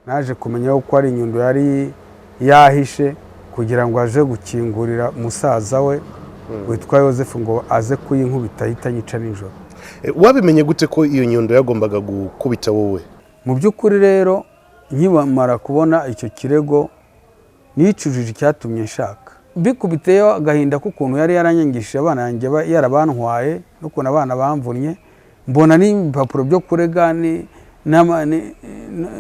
naje kumenya ko ari inyundo yari yahishe kugira ngo aje gukingurira musaza we witwa Yozefu ngo aze kuyinkubita ahita yica nijoro. Wabimenye gute ko iyo nyundo yagombaga gukubita wowe? Mu by'ukuri rero nkimara kubona icyo kirego nicujije icyatumye nshaka, bikubiteyo agahinda k'ukuntu yari yaranyangishije abana yanjye yarabantwaye n'ukuntu abana bamvunye, mbona n'impapuro byo kurega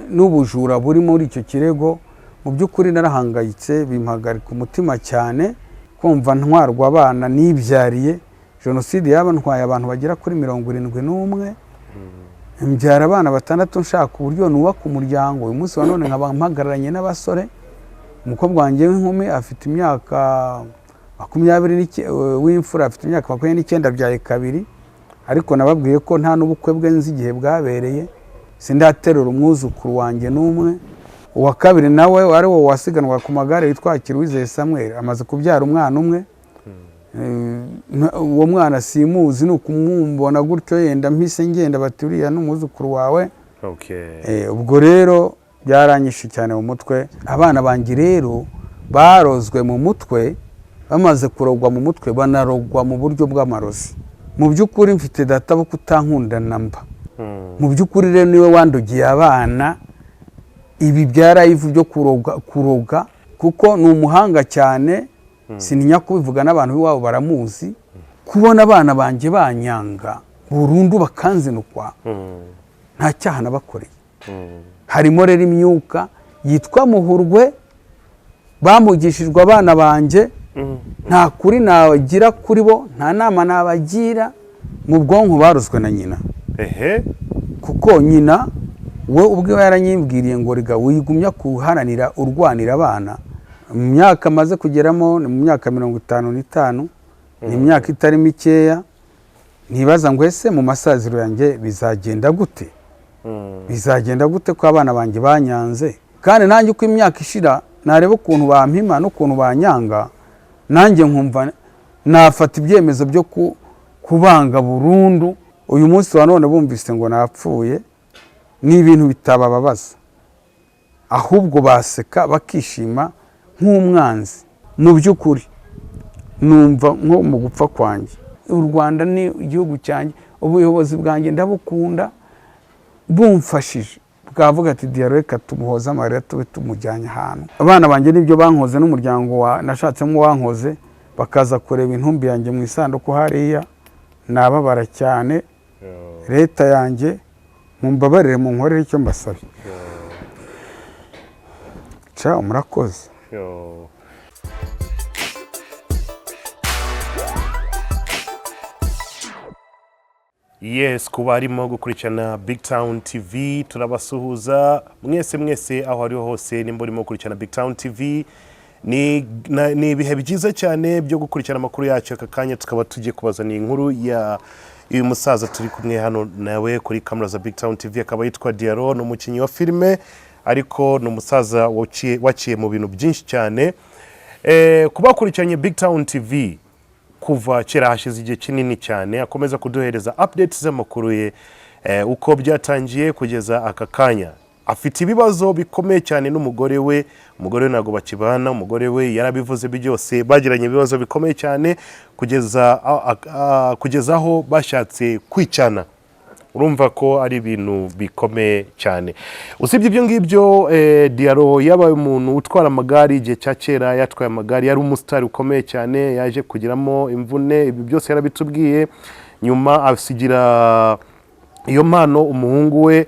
n'ubujura buri muri icyo kirego. Mu by'ukuri narahangayitse, bimpagarika umutima cyane kumva ntwarwa abana nibyariye. Jenoside yabantwaye abantu bagera kuri 71, mbyara abana 6 nshaka uburyo nubaka umuryango. Uyu munsi wa none nkaba mpagararanye n'abasore, umukobwa wanjye w'inkumi afite imyaka 20 w'imfura afite imyaka 29 byaye kabiri, ariko nababwiye ko nta n'ubukwe bwe nzi igihe bwabereye, sindaterura umwuzukuru wanjye n'umwe. Uwa kabiri nawe wari wo wasiganwa ku magare witwa Kiruwizeye Samuel, amaze kubyara umwana umwe. Uwo mwana simuzi, nukumubona gutyo yenda mpise ngenda bati uriya n'umwuzukuru wawe. Ubwo rero byaranyishe cyane mu mutwe. Abana banjye rero barozwe mu mutwe, bamaze kurogwa mu mutwe banarogwa mu buryo bw'amarozi. Mu by'ukuri mfite data bo kutankunda namba. Mu by'ukuri rero niwe wandugiye abana. Ibi byarayivu byo kuroga kuko ni umuhanga cyane, sininya kubivuga n'abantu b'iwabo baramuzi. Kubona abana banjye banyanga burundu bakanzinukwa, nta cyaha nabakoreye. Harimo rero imyuka yitwa muhurwe bamugishijwe abana banjye, nta kuri nagira kuri bo, nta nama nabagira. Mu bwonko baruzwe na nyina, kuko nyina we ubwe yaranyibwiriye ngo riga wigumya kuharanira urwanira abana. Mu myaka maze kugeramo mu myaka 55, ni imyaka itari mikeya. Nibaza ngo ese mu masaziro yanjye bizagenda gute? Bizagenda gute ko abana banjye banyanze? Kandi nanjye uko imyaka ishira nareba ukuntu bampima n'ukuntu banyanga, nanjye nkumva nafata ibyemezo byo kubanga burundu. Uyu munsi wa none bumvise ngo napfuye, ni ibintu bitabababaza, ahubwo baseka bakishima nk'umwanzi. Mu by'ukuri numva nko mu gupfa kwanjye. U Rwanda ni igihugu cyanjye, ubuyobozi bwanjye ndabukunda, bumfashije bwavuga ati Diaro reka tumuhoza amarira tube tumujyanye ahantu. Abana banjye nibyo bankoze n'umuryango nashatsemo wankoze, bakaza kureba intumbi yanjye mu isanduku hariya. Nababara cyane. Leta yanjye mumbabarire mu nkorere icyo mbasabye. Ciao, murakoze. Yes, kuba arimo gukurikirana Big Town TV turabasuhuza mwese aho ari hose nimba urimo gukurikirana Big Town TV. Ni ibihe byiza cyane byo gukurikirana amakuru yacu. Aka kanya tukaba tugiye kubazana inkuru ya uyu musaza turi kumwe hano nawe kuri kamera za Big Town TV. Akaba yitwa Diaro, n'umukinnyi wa filime, ariko n'umusaza waciye mu bintu byinshi cyane. Kubakurikiranye Big Town TV kuva kera hashize igihe kinini cyane, akomeza kuduhereza updates z'amakuru ye uko byatangiye kugeza aka kanya. Afite ibibazo bikomeye cyane n'umugore we. Umugore ntago bakibana, umugore we yarabivuze byose, bagiranye ibibazo bikomeye cyane kugeza aho bashatse kwicana. Urumva ko ari ibintu bikomeye cyane. Usibye ibyo ngibyo, Diaro yabaye umuntu utwara amagare igihe cya kera, yatwaye amagare, yari umustar ukomeye cyane, yaje kugiramo imvune, ibi byose yarabitubwiye. Nyuma asigira iyo mpano umuhungu we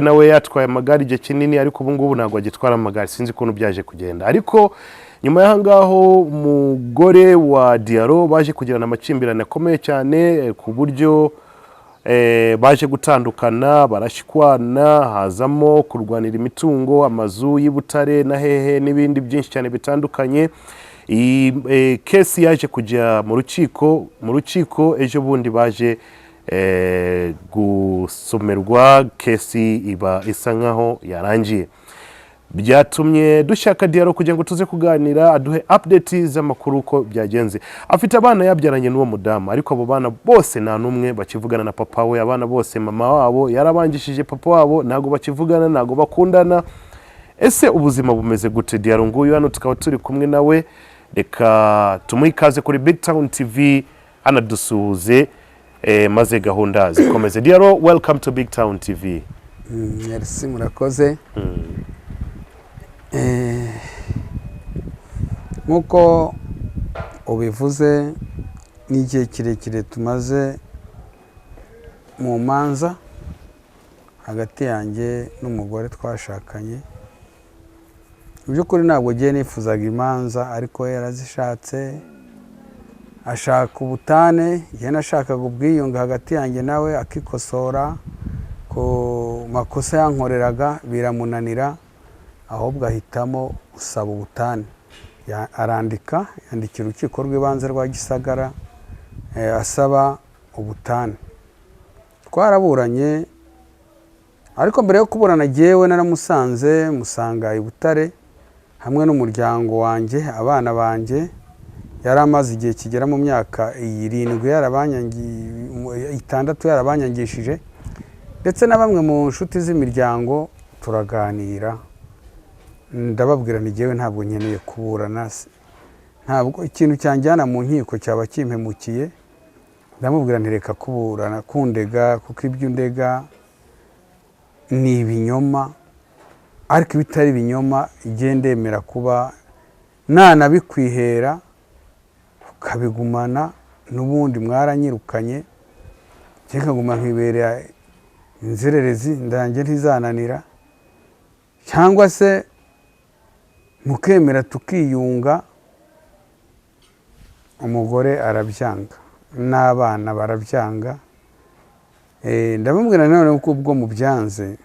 nawe yatwaye amagare igihe kinini, ariko ubu ngubu ntabwo agitwara amagare, sinzi ukuntu byaje kugenda. Ariko nyuma y'ahangaho umugore wa Diaro baje kugirana amakimbirane akomeye cyane, ku buryo baje gutandukana, barashikwana, hazamo kurwanira imitungo, amazu y'Ibutare na hehe n'ibindi byinshi cyane bitandukanye. Iyi kesi yaje kujya mu rukiko ejo bundi baje gusomerwa, kesi iba isa nkaho yarangiye. Byatumye dushaka Diaro kugira ngo tuze kuganira aduhe update z'amakuru uko byagenze. Afite abana yabyaranye n'uwo mudamu, ariko abo bana bose nta numwe bakivugana na papa we. Abana bose mama wabo yarabangishije papa wabo, ntago bakivugana, ntago bakundana. ese ubuzima bumeze gute Diaro nguyu hano tukaba turi kumwe nawe reka tumuhe ikaze kuri Big Town TV anadusuhuze maze gahunda zikomeze. Diaro, welcome to Big Town TV. Merci, murakoze. Nkuko ubivuze n'igihe kirekire tumaze mu manza hagati yanjye n'umugore twashakanye. Mu by'ukuri ntabwo ngiye nifuzaga imanza, ariko yarazishatse ashaka ubutane, njye nashakaga ubwiyunge hagati yanjye nawe, akikosora ku makosa yankoreraga biramunanira, ahubwo ahitamo gusaba ubutane. Yandikira urukiko rw'ibanze rwa Gisagara asaba ubutane. Twaraburanye, ariko mbere yo kuburana jyewe naramusanze, musanga i Butare hamwe n'umuryango wanjye, abana banjye. Yari amaze igihe kigera mu myaka 6 yarabanyangishije, ndetse na bamwe mu nshuti z'imiryango turaganira. Ndababwira ni jyewe ntabwo nkeneye kuburana, ntabwo ikintu cyanjyana mu nkiko cyaba kimpemukiye. Ndamubwira ntireka kuburana kundega, kuko ibyo ndega ni ibinyoma, ariko ibitari ibinyoma igendemera kuba nanabikwihera ukabigumana, n'ubundi mwaranyirukanye nkaguma nkibereye inzererezi, ndanjye ntizananira, cyangwa se mukemera tukiyunga. Umugore arabyanga n'abana barabyanga. Ndamubwira none uko ubwo mubyanze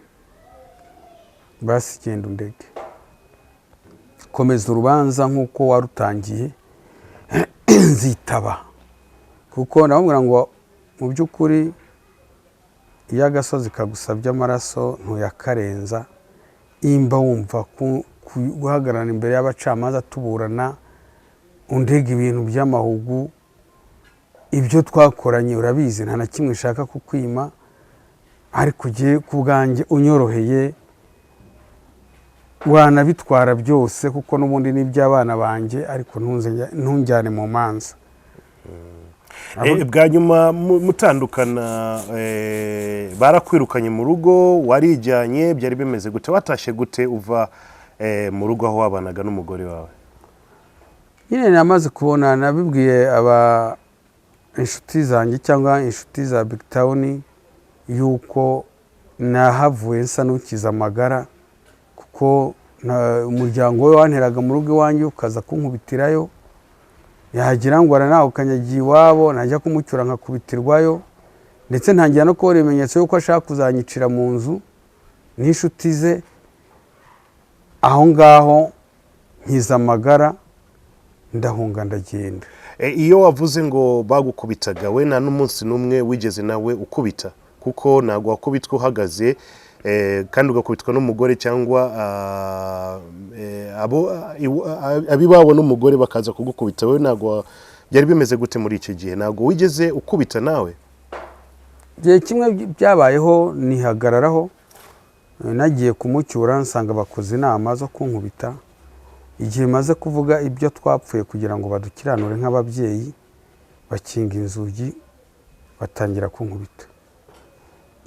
basi genda undege, komeza urubanza nk'uko warutangiye, nzitaba. Kuko ndamubwira ngo mu by'ukuri iyo agasozi kagusabye amaraso ntuyakarenza. Imba wumva guhagarara imbere y'abacamanza tuburana undega ibintu by'amahugu, ibyo twakoranye urabizi, nta na kimwe nshaka kukwima, ariko ugiye ku bwanjye unyoroheye wanabitwara byose, kuko n'ubundi n'iby'abana banjye, ariko ntujyane mu manza. Bwa nyuma mutandukana barakwirukanye mu rugo, warijyanye, byari bimeze gute? Watashe gute uva mu rugo aho wabanaga n'umugore wawe? Nyine namaze kubona, nabibwiye inshuti zanjye cyangwa inshuti za Big Town yuko nahavuye nsa n'ukiza amagara, kuko umuryango we wanteraga mu rugo iwanjye ukaza kunkubitirayo, yagira ngo nawe ukanyagiye iwabo, najya kumucyura nkakubitirwayo, ndetse ntangira no kubona ibimenyetso yuko ashaka kuzanyicira mu nzu n'inshuti ze. Aho ngaho nkiza amagara, ndahunga ndagenda. Iyo wavuze ngo bagukubitaga, we nta n'umunsi n'umwe wigeze nawe ukubita? Kuko ntabwo wakubitwa uhagaze, kandi ugakubitwa n'umugore, cyangwa ab'iwabo n'umugore bakaza kugukubita. We ntabwo byari bimeze gute muri icyo gihe? Ntabwo wigeze ukubita nawe? Igihe kimwe byabayeho nihagararaho, nagiye kumucyura nsanga bakoze inama zo kunkubita. Igihe maze kuvuga ibyo twapfuye kugira ngo badukiranure nk'ababyeyi, bakinga inzugi batangira kunkubita.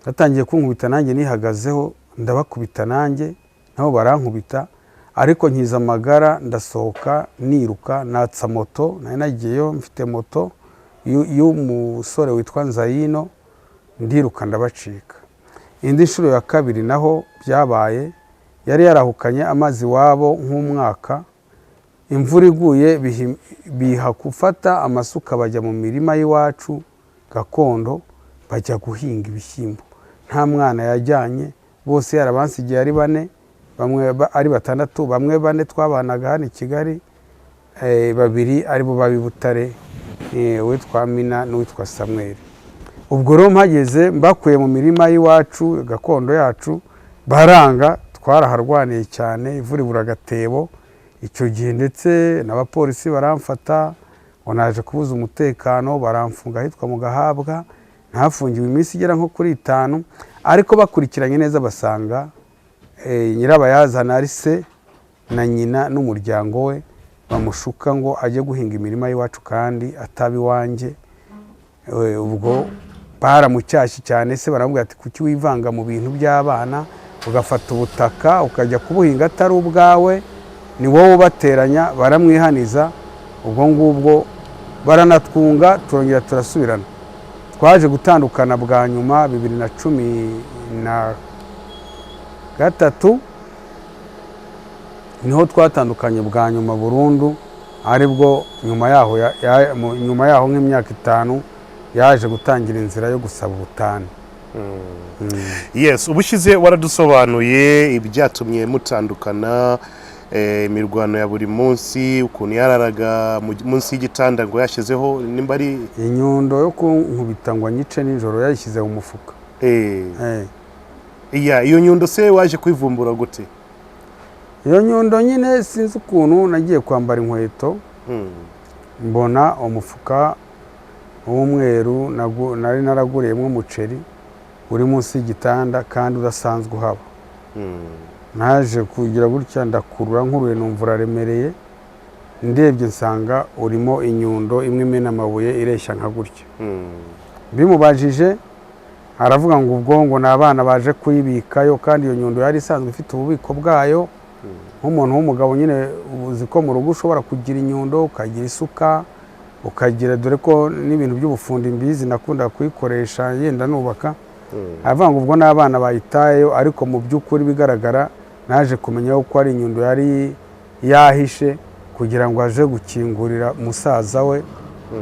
Batangiye kunkubita, nanjye nihagazeho ndabakubita, nanjye nabo barankubita, ariko nkiza amagara ndasohoka niruka, natsa moto. nari nagiyeyo mfite moto y'umusore witwa Nzayino, ndiruka ndabacika. Indi nshuro ya kabiri naho byabaye, yari yarahukanye amazi wabo nk'umwaka. Imvura iguye biha gufata amasuka bajya mu mirima y'iwacu gakondo, bajya guhinga ibishyimbo. Nta mwana yajyanye, bose yarabansigiye ari 4, bamwe ari 6, bamwe 4 twabanaga hano i Kigali, 2 ari bo babi Butare, witwa Mina n'uwitwa Samuel. Ubwo rero mpageze mbakuye mu mirima y'iwacu gakondo yacu, baranga, twaraharwaniye cyane, ivura ibura agatebo. Icyo gihe ndetse n'abapolisi baramfata, naje kubuza umutekano, baramfunga ahitwa mu Gahabwa. Nahafungiwe iminsi igera nko kuri 5, ariko bakurikiranye neza basanga nyirabayazana ari se na nyina n'umuryango we bamushuka ngo ajye guhinga imirima y'iwacu kandi ataba iwanjye. Ubwo baramucyashye cyane, se baramubwira ati kuki wivanga mu bintu by'abana ugafata ubutaka ukajya kubuhinga atari ubwawe, ni wowe ubateranya. Baramwihaniza, ubwo ngubwo baranatwunga, turongera turasubirana. Twaje gutandukana bwa nyuma 2013, niho twatandukanye bwa nyuma burundu, aribwo nyuma yaho nk'imyaka 5 yaje gutangira inzira yo gusaba ubutane. Yes, ubushize waradusobanuye ibyatumye mutandukana, imirwano ya buri munsi, ukuntu yararaga munsi y'igitanda ngo yashyizeho nimba ari inyundo yo kunkubita ngo nyice nijoro yayishyize mu mufuka. Iyo nyundo se waje kwivumbura gute? Iyo nyundo nyine sinzi ukuntu nagiye kwambara inkweto, mbona umufuka w'umweru nari naraguriyemo umuceri uri munsi y'igitanda kandi udasanzwe uhaba. Naje kugira gutya ndakurura nkuruye, numva uraremereye, ndebye nsanga urimo inyundo imwe imena amabuye ireshya nka gutya. Bimubajije aravuga ngo ubwongo n'abana baje kuyibikayo, kandi iyo nyundo yari isanzwe ifite ububiko bwayo. Nk'umuntu w'umugabo nyine uzi ko mu rugo ushobora kugira inyundo, ukagira isuka, ukagira, dore ko n'ibintu by'ubufundi mbizi nakunda kuyikoresha yenda nubaka. Avuga ngo ubwo n'abana bayitayeyo, ariko mu by'ukuri bigaragara naje kumenya ko ari inyundo yari yahishe kugira ngo aje gukingurira musaza we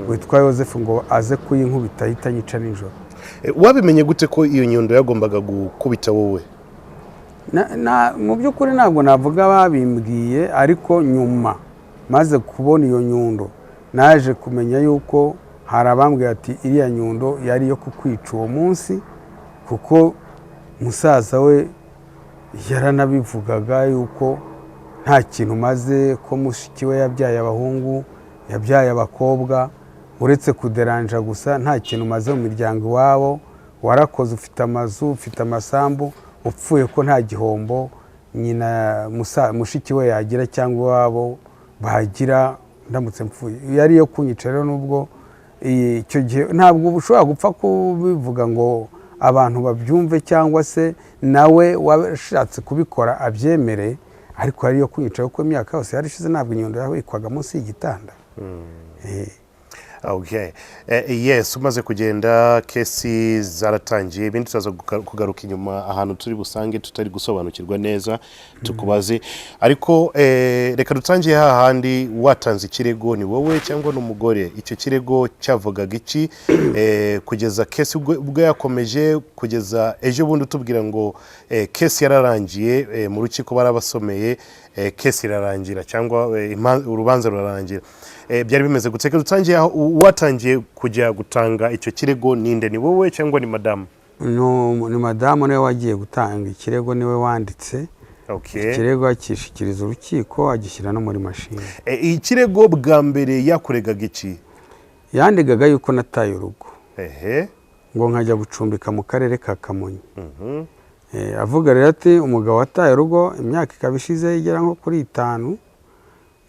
witwa Yosefu ngo aze kuyinkubita ahita nyica nijoro. Wabimenye gute ko iyo nyundo yagombaga gukubita wowe? Mu by'ukuri ntabwo navuga babimbwiye, ariko nyuma maze kubona iyo nyundo naje kumenya yuko hari abambwiye ati iriya nyundo yari iyo kukwica uwo munsi, kuko musaza we yaranabivugaga yuko nta kintu maze, ko mushiki we yabyaye abahungu, yabyaye abakobwa, uretse kuderanja gusa nta kintu maze mu miryango iwabo. Warakoze, ufite amazu, ufite amasambu, upfuye ko nta gihombo nyina mushiki we yagira cyangwa iwabo bagira ndamutse mpfuye. Yari iyo kunyica rero, nubwo icyo gihe ntabwo ushobora gupfa kubivuga ngo abantu babyumve, cyangwa se nawe washatse kubikora abyemere, ariko yari iyo kunyica kuko imyaka yose yarishize ntabwo inyundo yabikwaga munsi y'igitanda. Okay. Yes, umaze kugenda, kesi zaratangiye, ibindi tuzaza kugaruka inyuma ahantu turi busange tutari gusobanukirwa neza tukubaze. Ariko reka dutangiye hahandi watanze ikirego, ni wowe cyangwa n'umugore? Icyo kirego cyavugaga iki kugeza kesi ubwo yakomeje, kugeza ejo bundi tubwira ngo kesi yararangiye mu rukiko, barabasomeye, kesi irarangira cyangwa urubanza rurarangira. Byari bimeze guteka dutangiye aho watangiye kujya gutanga icyo kirego, ninde? Ni wowe cyangwa ni madamu? Ni madamu niwe wagiye gutanga ikirego, niwe wanditse. Ikirego akishikiriza urukiko, agishyira no muri mashini. Ikirego bwa mbere yakuregaga iki? Yandegaga yuko nataye urugo, ngo nkajya gucumbika mu karere ka Kamonyi. Avuga rero ati umugabo wataye urugo imyaka ikabishize igera nko kuri 5,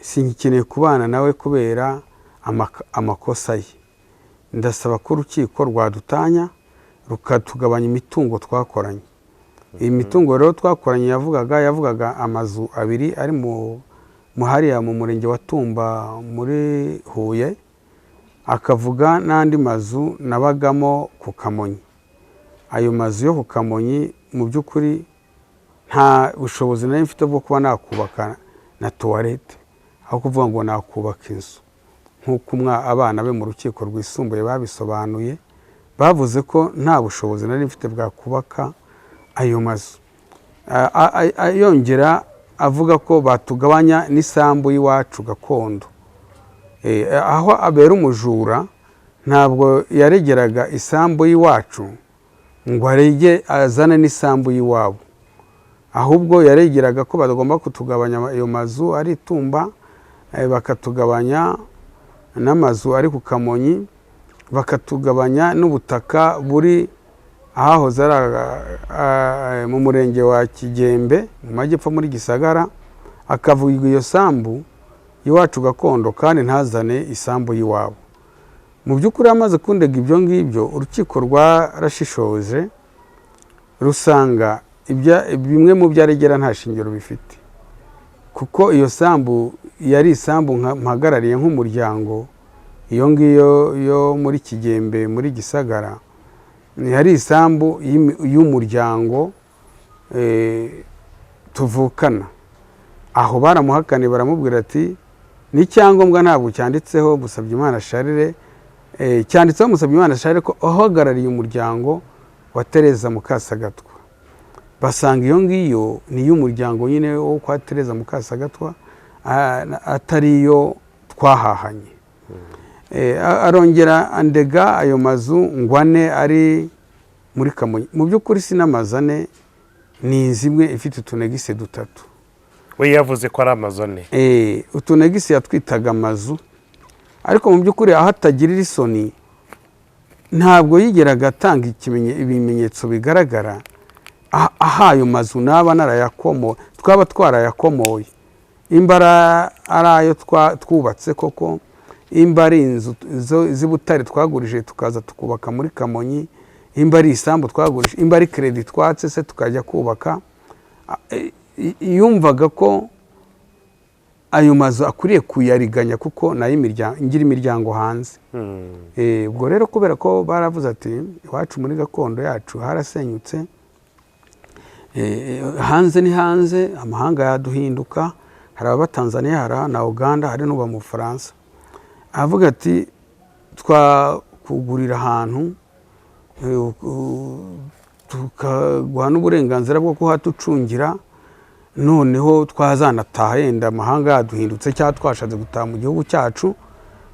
singikeneye kubana nawe kubera amakosa ye. Ndasaba ko urukiko rwadutanya rukatugabanya imitungo twakoranye. Iyi mitungo rero twakoranye yavugaga amazu 2 ari mu hariya mu murenge wa Tumba muri Huye, akavuga n'andi mazu nabagamo ku Kamonyi. Ayo mazu yo ku Kamonyi mu by'ukuri nta bushobozi nari mfite bwo kuba nakubaka na toilette, aho kuvuga ngo nakubaka inzu. Nk'uko abana be mu rukiko rwisumbuye babisobanuye, bavuze ko nta bushobozi nari mfite bwa kubaka ayo mazu. Yongera avuga ko batugabanya n'isambu y'iwacu gakondo. Aho abera umujura ntabwo yaregeraga isambu y'iwacu ngo arege azane n'isambu y'iwabo, ahubwo yaregeraga ko bagomba kutugabanya ayo mazu ari Tumba, bakatugabanya n'amazu ari ku Kamonyi, bakatugabanya n'ubutaka buri ahahoze mu murenge wa Kigembe mu majyepfo muri Gisagara, akavuga iyo sambu iwacu gakondo kandi ntazane isambu y'iwabo. Mu by'ukuri amaze kundega ibyo ngibyo, urukiko rwarashishoje rusanga bimwe mu byaregera nta shingiro bifite, kuko iyo sambu yari isambu mpagarariye nk'umuryango, iyo ngiyo yo muri Kigembe muri Gisagara yari isambu y'umuryango tuvukana. Aho baramuhakaniye baramubwira ati n'icyangombwa ntabwo cyanditseho Musabyimana Charles, cyanditseho Musabyimana Charles ko ahagarariye umuryango wa Tereza Mukasagatwa. Basanga iyo ngiyo ni y'umuryango nyine wo kwa Tereza Mukasagatwa, atari yo twahahanye. Arongera andega ayo mazu ngwane ari muri Kamonyi. Mu by'ukuri sinamazane, ni inzimwe ifite utunegise dutatu. We yavuze ko ari amazone. Utunegise yatwitaga amazu, ariko mu by'ukuri aho atagirira isoni ntabwo yigeraga atanga ibimenyetso bigaragara ahayo mazu naba narayakomoye, twaba twarayakomoye, imbara ari ayo twubatse koko, imba ari inzu z'Ibutare twagurije tukaza tukubaka muri Kamonyi, imba ari isambu twagurije, imba ari credit twatse se tukajya kubaka. Yumvaga ko ayo mazu akuriye kuyariganya kuko nayo ngira imiryango hanze. Ubwo rero kubera ko baravuze ati iwacu muri gakondo yacu harasenyutse, hanze ni hanze, amahanga yaduhinduka, hari aba Tanzania, hari na Uganda, hari n'uba mu Faransa. Avuga ati twakugurira ahantu tukaguha n'uburenganzira bwo kuhatucungira, noneho twazanataha yenda amahanga yaduhindutse cyangwa twashatse gutaha mu gihugu cyacu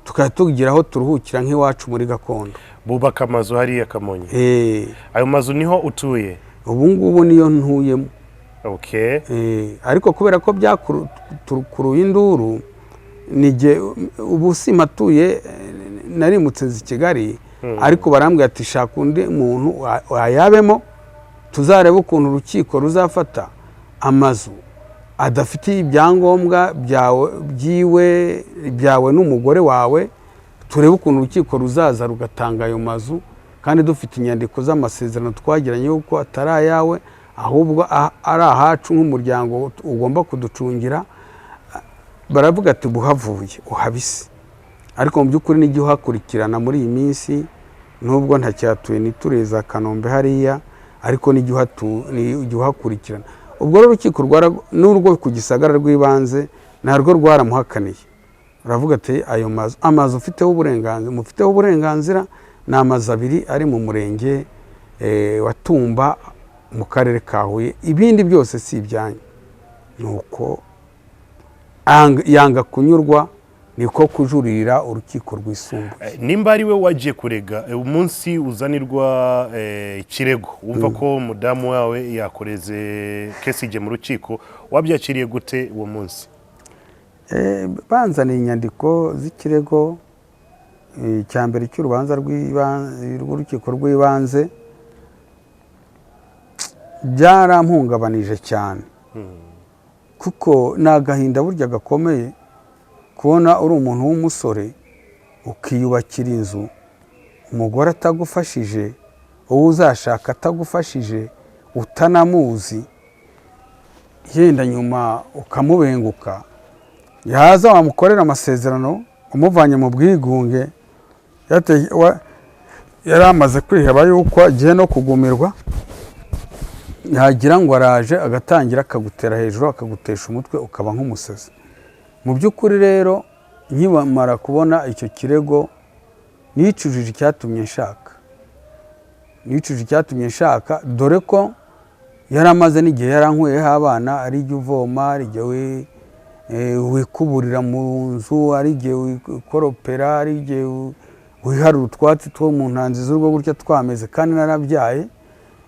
tukajya tugira aho turuhukira nk'iwacu muri gakondo. Bubaka amazu hariya Kamonyi. Ayo mazu niho utuye? Ubu ngubu niyo ntuyemo. Ariko kubera ko byakuruye induru, ubu simatuye, narimutse i Kigali, ariko barambwira ati shaka undi muntu wayabemo tuzarebe ukuntu urukiko ruzafata amazu adafitiye ibyangombwa byawe n'umugore wawe, turebe ukuntu urukiko ruzaza rugatanga ayo mazu kandi dufite inyandiko z'amasezerano twagiranye yuko atari ayawe ahubwo ari ahacu nk'umuryango ugomba kuducungira. Baravuga ati buhavuye uhabise, ariko mu by'ukuri n'igihe uhakurikirana muri iyi minsi, nubwo ntacyatuye nitureza Kanombe hariya, ariko n'igihe uhakurikirana. Ubwo urukiko n'urwo ku Gisagara rw'ibanze narwo rwaramuhakaniye, uravuga ati ayo amazu mufiteho uburenganzira ni amazu abiri ari mu murenge wa Tumba mu karere ka Huye, ibindi byose si ibyanyu. Nuko yanga kunyurwa, niko kujuririra urukiko rwisumbuye. Nimba ari we wagiye kurega, umunsi uzanirwa ikirego wumva ko mudamu wawe yakoreze kesi mu rukiko, wabyakiriye gute uwo munsi? Banzaniye inyandiko z'ikirego cya mbere cy'urubanza rw'urukiko rw'ibanze, byarampungabanije cyane, kuko ni agahinda burya gakomeye kubona uri umuntu w'umusore ukiyubakira inzu, umugore atagufashije, uwo uzashaka atagufashije, utanamuzi, yenda nyuma ukamubenguka, yaza wamukorera amasezerano umuvanye mu bwigunge, yari amaze kwiheba yuko agiye no kugumirwa, yagira ngo araje agatangira akagutera hejuru akagutesha umutwe ukaba nk'umusazi. Mu by'ukuri rero nkimara kubona icyo kirego nicujije icyatumye nshaka, dore ko yari amaze n'igihe yarankuyeho abana, ari igihe uvoma, ari igihe wikuburira mu nzu, ari igihe wikoropera, ari igihe wiharura utwatsi two mu ntanzi z'urugo gutya twameze, kandi narabyaye.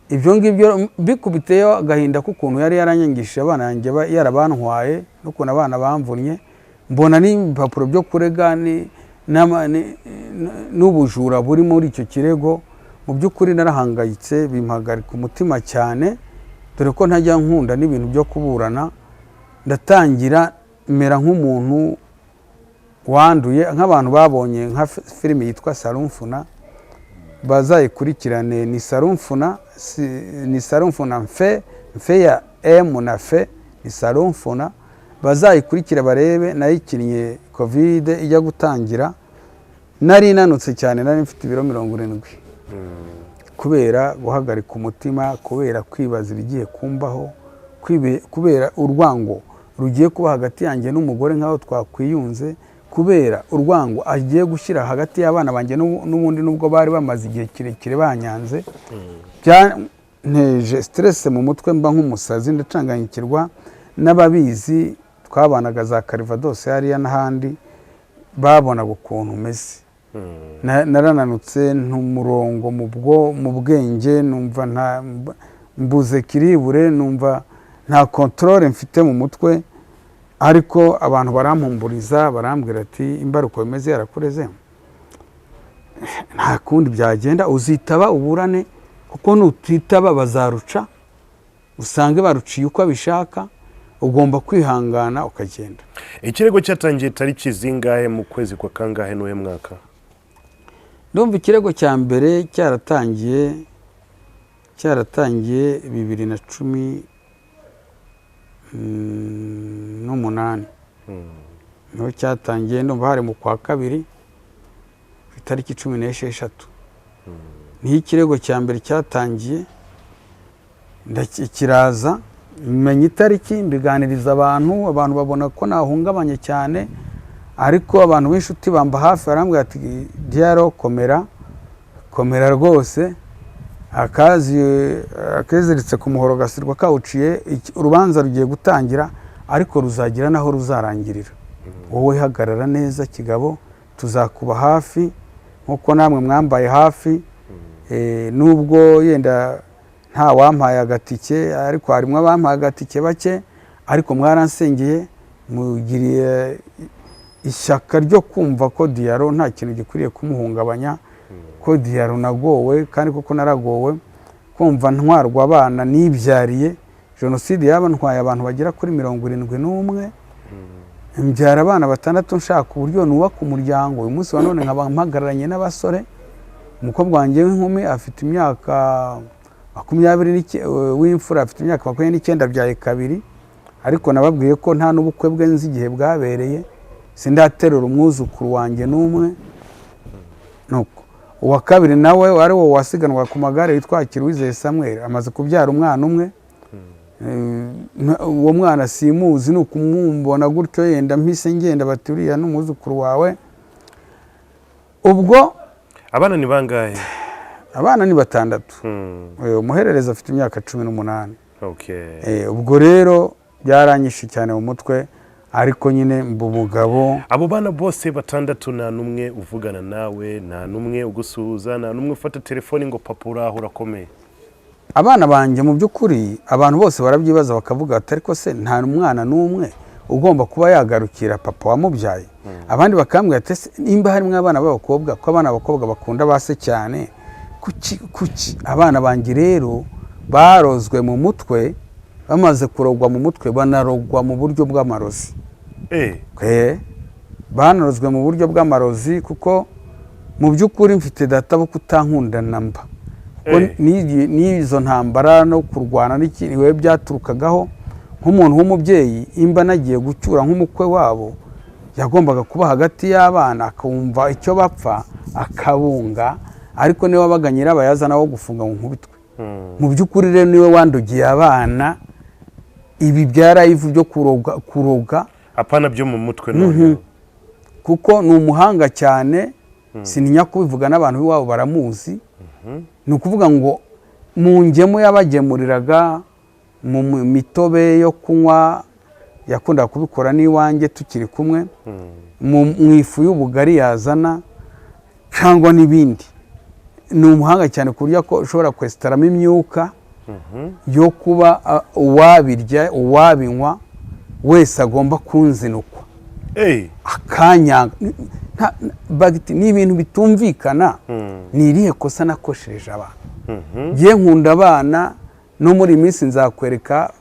Ibyo ngibyo bikubiteyo agahinda k'ukuntu yari yaranyangishije abana yanjye yarabantwaye, n'ukuntu abana bamvunnye, mbona n'ibipapuro byo kurega n'ubujura buri muri icyo kirego, mu by'ukuri narahangayitse bimpagarika umutima cyane, dore ko ntajya nkunda n'ibintu byo kuburana. Ndatangira mera nk'umuntu wanduye, nk'abantu babonye nka filime yitwa Sarumfuna, bazayikurikirane. Ni Sarumfuna, ni Sarumfuna mfe ya M na fe, ni Sarumfuna, bazayikurikira barebe. Nayikinnye covid ijya gutangira, nari nanutse cyane, nari mfite ibiro 70 kubera guhagarika umutima, kubera kwibaza ibigiye kumbaho, kubera urwango rugiye kuba hagati yanjye n'umugore nk'aho twakwiyunze, kubera urwango agiye gushyira hagati y'abana banjye n'ubundi nubwo bari bamaze igihe kirekire banyanze. Byanteje stress mu mutwe, mba nk'umusazi, ndacanganyikirwa. N'ababizi twabanaga za Calvados hariya n'ahandi babonaga ukuntu umeze. Narananutse ntumurongo mu bwenge, numva nta mbuze kiribure, numva nta controle mfite mu mutwe. Ariko abantu barampumuriza, barambwira ati imbaruko bimeze yarakureze, nta kundi byagenda, uzitaba uburane, kuko nutitaba bazaruca, usange baruciye uko abishaka, ugomba kwihangana ukagenda. Ikirego cyatangiye tariki zingahe mu kwezi kwa kangahe n'uhe mwaka? Ndumva ikirego cya mbere cyaratangiye 2018. Niho cyatangiye, ndumva hari mu kwa kabiri itariki 16. Niho ikirego cya mbere cyatangiye, ndakiraza menya itariki, mbiganiriza abantu babona ko nahungabanye cyane. Ariko abantu b'inshuti bamba hafi barambwira ati Diaro komera rwose, akeziritse ku muhoro gasirwa kawuciye, urubanza rugiye gutangira ariko ruzagira naho ruzarangirira. Wowe hagarara neza kigabo, tuzakuba hafi nkuko namwe mwambaye hafi. Nubwo yenda nta wampaye agatike, ariko harimo abampaye agatike bake, ariko mwaransengeye, mugiriye ishyaka ryo kumva ko Diaro nta kintu gikwiriye kumuhungabanya, ko Diaro nagowe, kandi koko naragowe, kumva ntwarwa abana nibyariye. Jenoside yabantwaye abantu bagera kuri 71, mbyara abana 6, nshaka uburyo nubaka umuryango. Uyu munsi wa none nkaba mpagararanye n'abasore. Umukobwa wanjye w'inkumi afite imyaka 20 w'imfura, afite imyaka 29, byaye kabiri. Ariko nababwiye ko nta n'ubukwe bwe nzi igihe bwabereye, sindaterura umwuzukuru wanjye n'umwe. Nuko uwa kabiri nawe wari wo wasiganwa ku magare witwa Kiruwizeye Samuel, amaze kubyara umwana umwe. Uwo mwana simuzi, nuko umumbona gutyo yenda mpise ngenda bati uriya n'umwuzukuru wawe. Ubwo abana ni bangahe? Abana ni 6. Umuherereza afite imyaka 18. Okay. Ubwo rero byaranyishe cyane mu mutwe, ariko nyine mbumugabo. Abo bana bose 6 nta numwe uvugana nawe, nta numwe ugusuhuza, nta numwe ufata telefoni ngo papa uraho urakomeye? Abana banjye mu by'ukuri abantu bose barabyibaza bakavuga ati ariko se nta mwana n'umwe ugomba kuba yagarukira papa wamubyaye. Abandi bakambwira ati nimba harimo abana b'abakobwa, ko abana b'abakobwa bakunda base cyane, kuki abana banjye rero barozwe mu mutwe, bamaze kurogwa mu mutwe banarogwa mu buryo bw'amarozi. Banarozwe mu buryo bw'amarozi, kuko mu by'ukuri mfite data bo kutankunda namba. N'izo ntambara no kurwana n'ikindi we byaturukagaho. Nk'umuntu w'umubyeyi, imba nagiye gucyura nk'umukwe wabo, yagombaga kuba hagati y'abana, akumva icyo bapfa akabunga, ariko niwe wabaga nyirabayazana wo gufunga mu nkubitwe. Mu by'ukuri rero niwe wandugiye abana. Ibi byarayivu byo kuroga apana byo mu mutwe none, kuko ni umuhanga cyane. Sininya kubivuga n'abantu b'iwabo baramuzi. Ni ukuvuga ngo mu ngemu yabagemuriraga mu mitobe yo kunywa, yakunda kubikora n'iwanjye tukiri kumwe, mu ifu y'ubugari yazana cyangwa n'ibindi. Ni umuhanga cyane ku buryo ko ushobora kwesitaramo imyuka yo kuba uwabirya uwabinywa wese agomba kunzinukwa. Akanya bagiti ni ibintu bitumvikana. ni irihe kosa nakoshereje abana ngiye nkunda abana no muri iyi minsi nzakwereka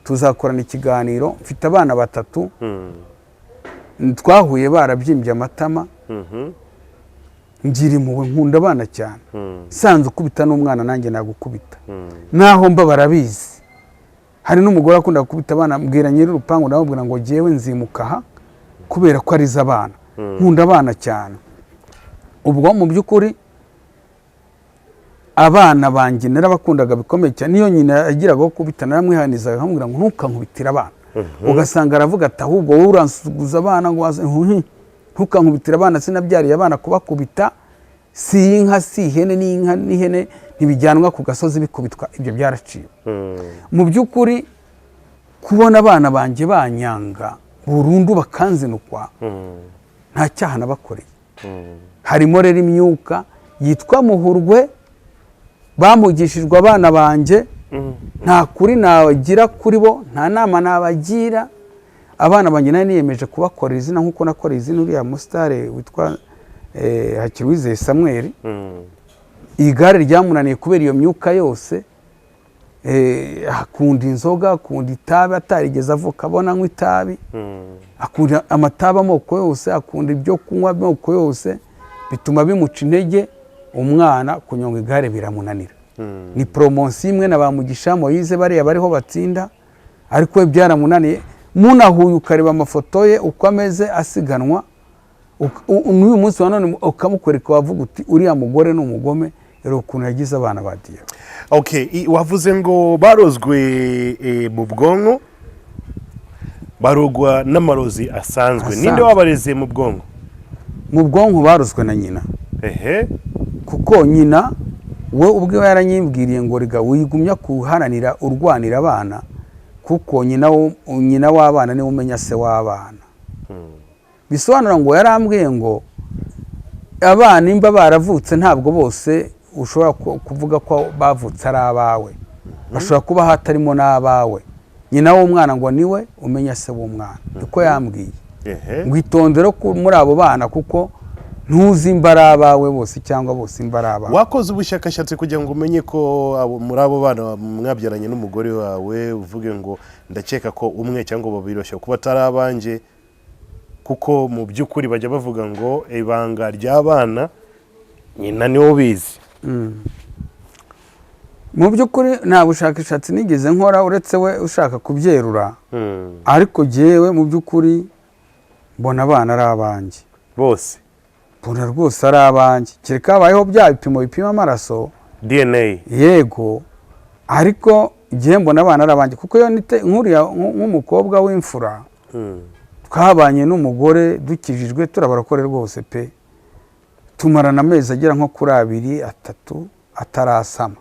tuzakorana ikiganiro mfite abana 3 twahuye barabyimbye amatama ngira impuhwe nkunda abana cyane sanze ukubita n'umwana nanjye nagukubita naho mba barabizi hari n'umugore akunda gukubita abana mbwira nyiri urupangu ndamubwira ngo jewe nzimuka aha kubera ko ariza abana nkunda abana cyane ubwo mu by'ukuri abana banjye narabakundaga bikomeye cyane niyo nyina yagiraga gukubita naramwihanizaga nkamubwira ngo ntukankubitira abana ugasanga aravuga ati ahubwo wowe uransuguza abana ngo ntukankubitira abana sinabyariye abana kubakubita si inka si ihene n'inka n'ihene ntibijyanwa ku gasozi bikubitwa ibyo byaraciwe mu by'ukuri kubona abana banjye banyanga burundu bakanzinukwa nta cyaha nabakoreye harimo rero imyuka yitwa muhurwe bamugishijwe abana banjye nta kuri nabagira kuri bo nta nama nabagira abana banjye nari niyemeje kubakorera izina nk'uko nakoreye izina uriya musitare witwa Hakiriwizeye Samuel igare ryamunaniye kubera iyo myuka yose akunda inzoga akunda itabi atarigeze avuka abona anywa itabi akunda amatabi amoko yose akunda ibyo kunywa amoko yose bituma bimuca intege umwana kunyonga igare biramunanira ni promotion imwe na bamugisha Moise bariya bariho batsinda ariko we byaramunaniye munahuye ukareba amafoto ye uko ameze asiganwa n'uyu munsi wa none ukamukwereka wavuga uti uriya mugore n'umugome rero ukuntu yagize abana badiye. Okay, wavuze ngo barozwe mu bwonko barogwa n'amarozi asanzwe ninde wabareze mu bwonko? Mu bwonko barozwe na nyina. Kuko nyina we ubwe yaranyibwiriye ngo riga wigumya kuharanira urwanira abana kuko nyina w'abana ni umenya se w'abana. Bisobanura ngo yarambwiye ngo abana imba baravutse ntabwo bose ushobora kuvuga ko bavutse ari abawe, bashobora kuba hatarimo n'abawe. Nyina w'umwana ngo niwe umenya se w'umwana, uko yambwiye ngo itondere ko muri abo bana kuko ntuzi imbara abawe bose cyangwa bose imbara abawe. Wakoze ubushakashatsi kugira ngo umenye ko muri abo bana mwabyaranye n'umugore wawe uvuge ngo ndakeka ko umwe cyangwa babiri bashobora kuba atari abanje, kuko mu by'ukuri bajya bavuga ngo ibanga ry'abana nyina niwe ubizi. Mu by'ukuri nta bushakashatsi nigeze nkora uretse we ushaka kubyerura, ariko jewe mu by'ukuri mbona abana ari abanjye bose, mbona rwose ari abanjye, kereka habayeho bya bipimo bipima amaraso DNA, yego, ariko igihe mbona abana ari abanjye kuko yo nkuriya nk'umukobwa w'imfura twabanye n'umugore dukijijwe turabarakore rwose pe, tumarana amezi agera nko kuri 2-3 atarasama.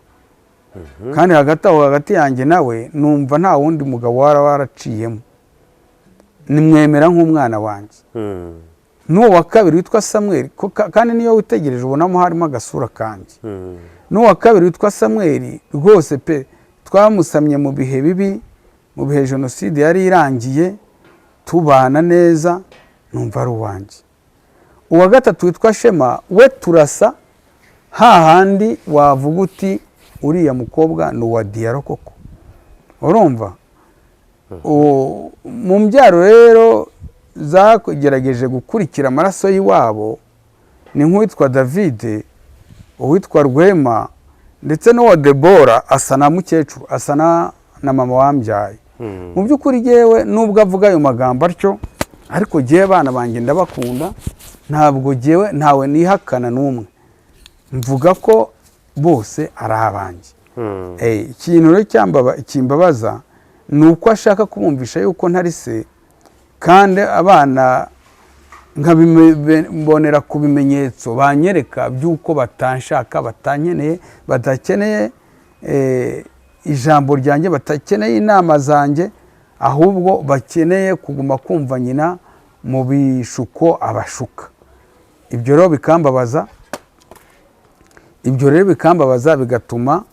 Kandi hagati yanjye nawe numva nta wundi mugabo waraciyemo, nimwemera nk'umwana wanjye. N'uwo wa kabiri witwa Samuel, kandi niyo witegereje ubonamo harimo agasura kanjye. N'uwo wa kabiri witwa Samuel rwose pe, twamusamye mu bihe bibi, mu bihe jenoside yari irangiye, tubana neza, numva ari uwanjye. Uwa gatatu witwa Shema we turasa hahandi wavuga uti uriya mukobwa ni uwa Diaro koko, urumva. Mu mbyaro rero zakugerageje gukurikira amaraso y'iwabo ni nk'uwitwa David, uwitwa Rwema, ndetse n'uwa Debora asa na mukecuru, asa na mama wambyaye. Mu by'ukuri jewe nubwo avuga ayo magambo atyo, ariko jewe bana banjye ndabakunda, ntabwo jewe ntawe nihakana n'umwe, mvuga ko bose ari abanjye. Ikintu rero kimbabaza ni uko ashaka kubumvisha yuko ntari se, kandi abana nkabibonera ku bimenyetso banyereka by'uko batanshaka, batankeneye, badakeneye ijambo ryanjye, batakeneye inama zanjye, ahubwo bakeneye kuguma kumva nyina mu bishuko abashuka. Ibyo rero bikambabaza, bigatuma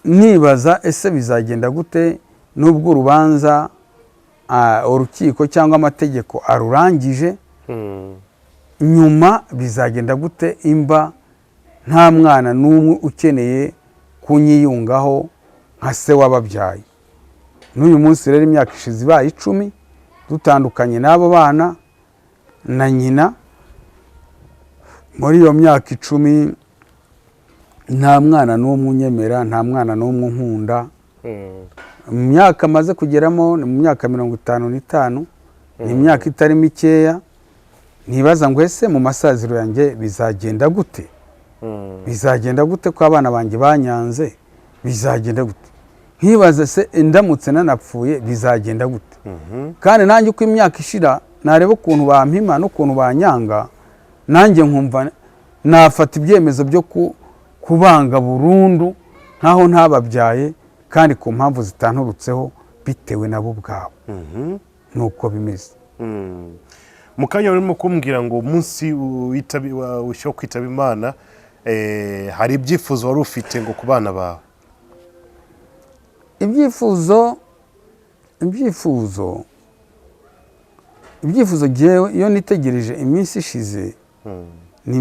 nibaza ese bizagenda gute nubwo urubanza urukiko cyangwa amategeko arurangije, nyuma bizagenda gute imba nta mwana n'umwe ukeneye kunyiyungaho nka se wababyaye. N'uyu munsi rero imyaka ishize ibaye 10 dutandukanye n'abo bana na nyina. Muri iyo myaka 10 nta mwana n'umwe unyemera, nta mwana n'umwe nkunda. Mu myaka maze kugeramo mu myaka 55, ni imyaka itari mikeya. Nibaza ngo ese mu masaziro yanjye bizagenda gute? Bizagenda gute ko abana banjye banyanze? Bizagenda gute? Nkibaza se indamutse nanapfuye bizagenda gute? Kandi nanjye uko imyaka ishira nareba ukuntu bampima n'ukuntu banyanga, nanjye nkumva nafata ibyemezo byo kubanga burundu nkaho ntababyaye kandi ku mpamvu zitanturutseho bitewe nabo ubwabo. Nuko bimeze. Mukanya urimo kumbwira ngo umunsi usho kwitaba Imana, hari ibyifuzo wari ufite ngo ku bana bawe? Ibyifuzo jewe iyo nitegereje iminsi ishize ni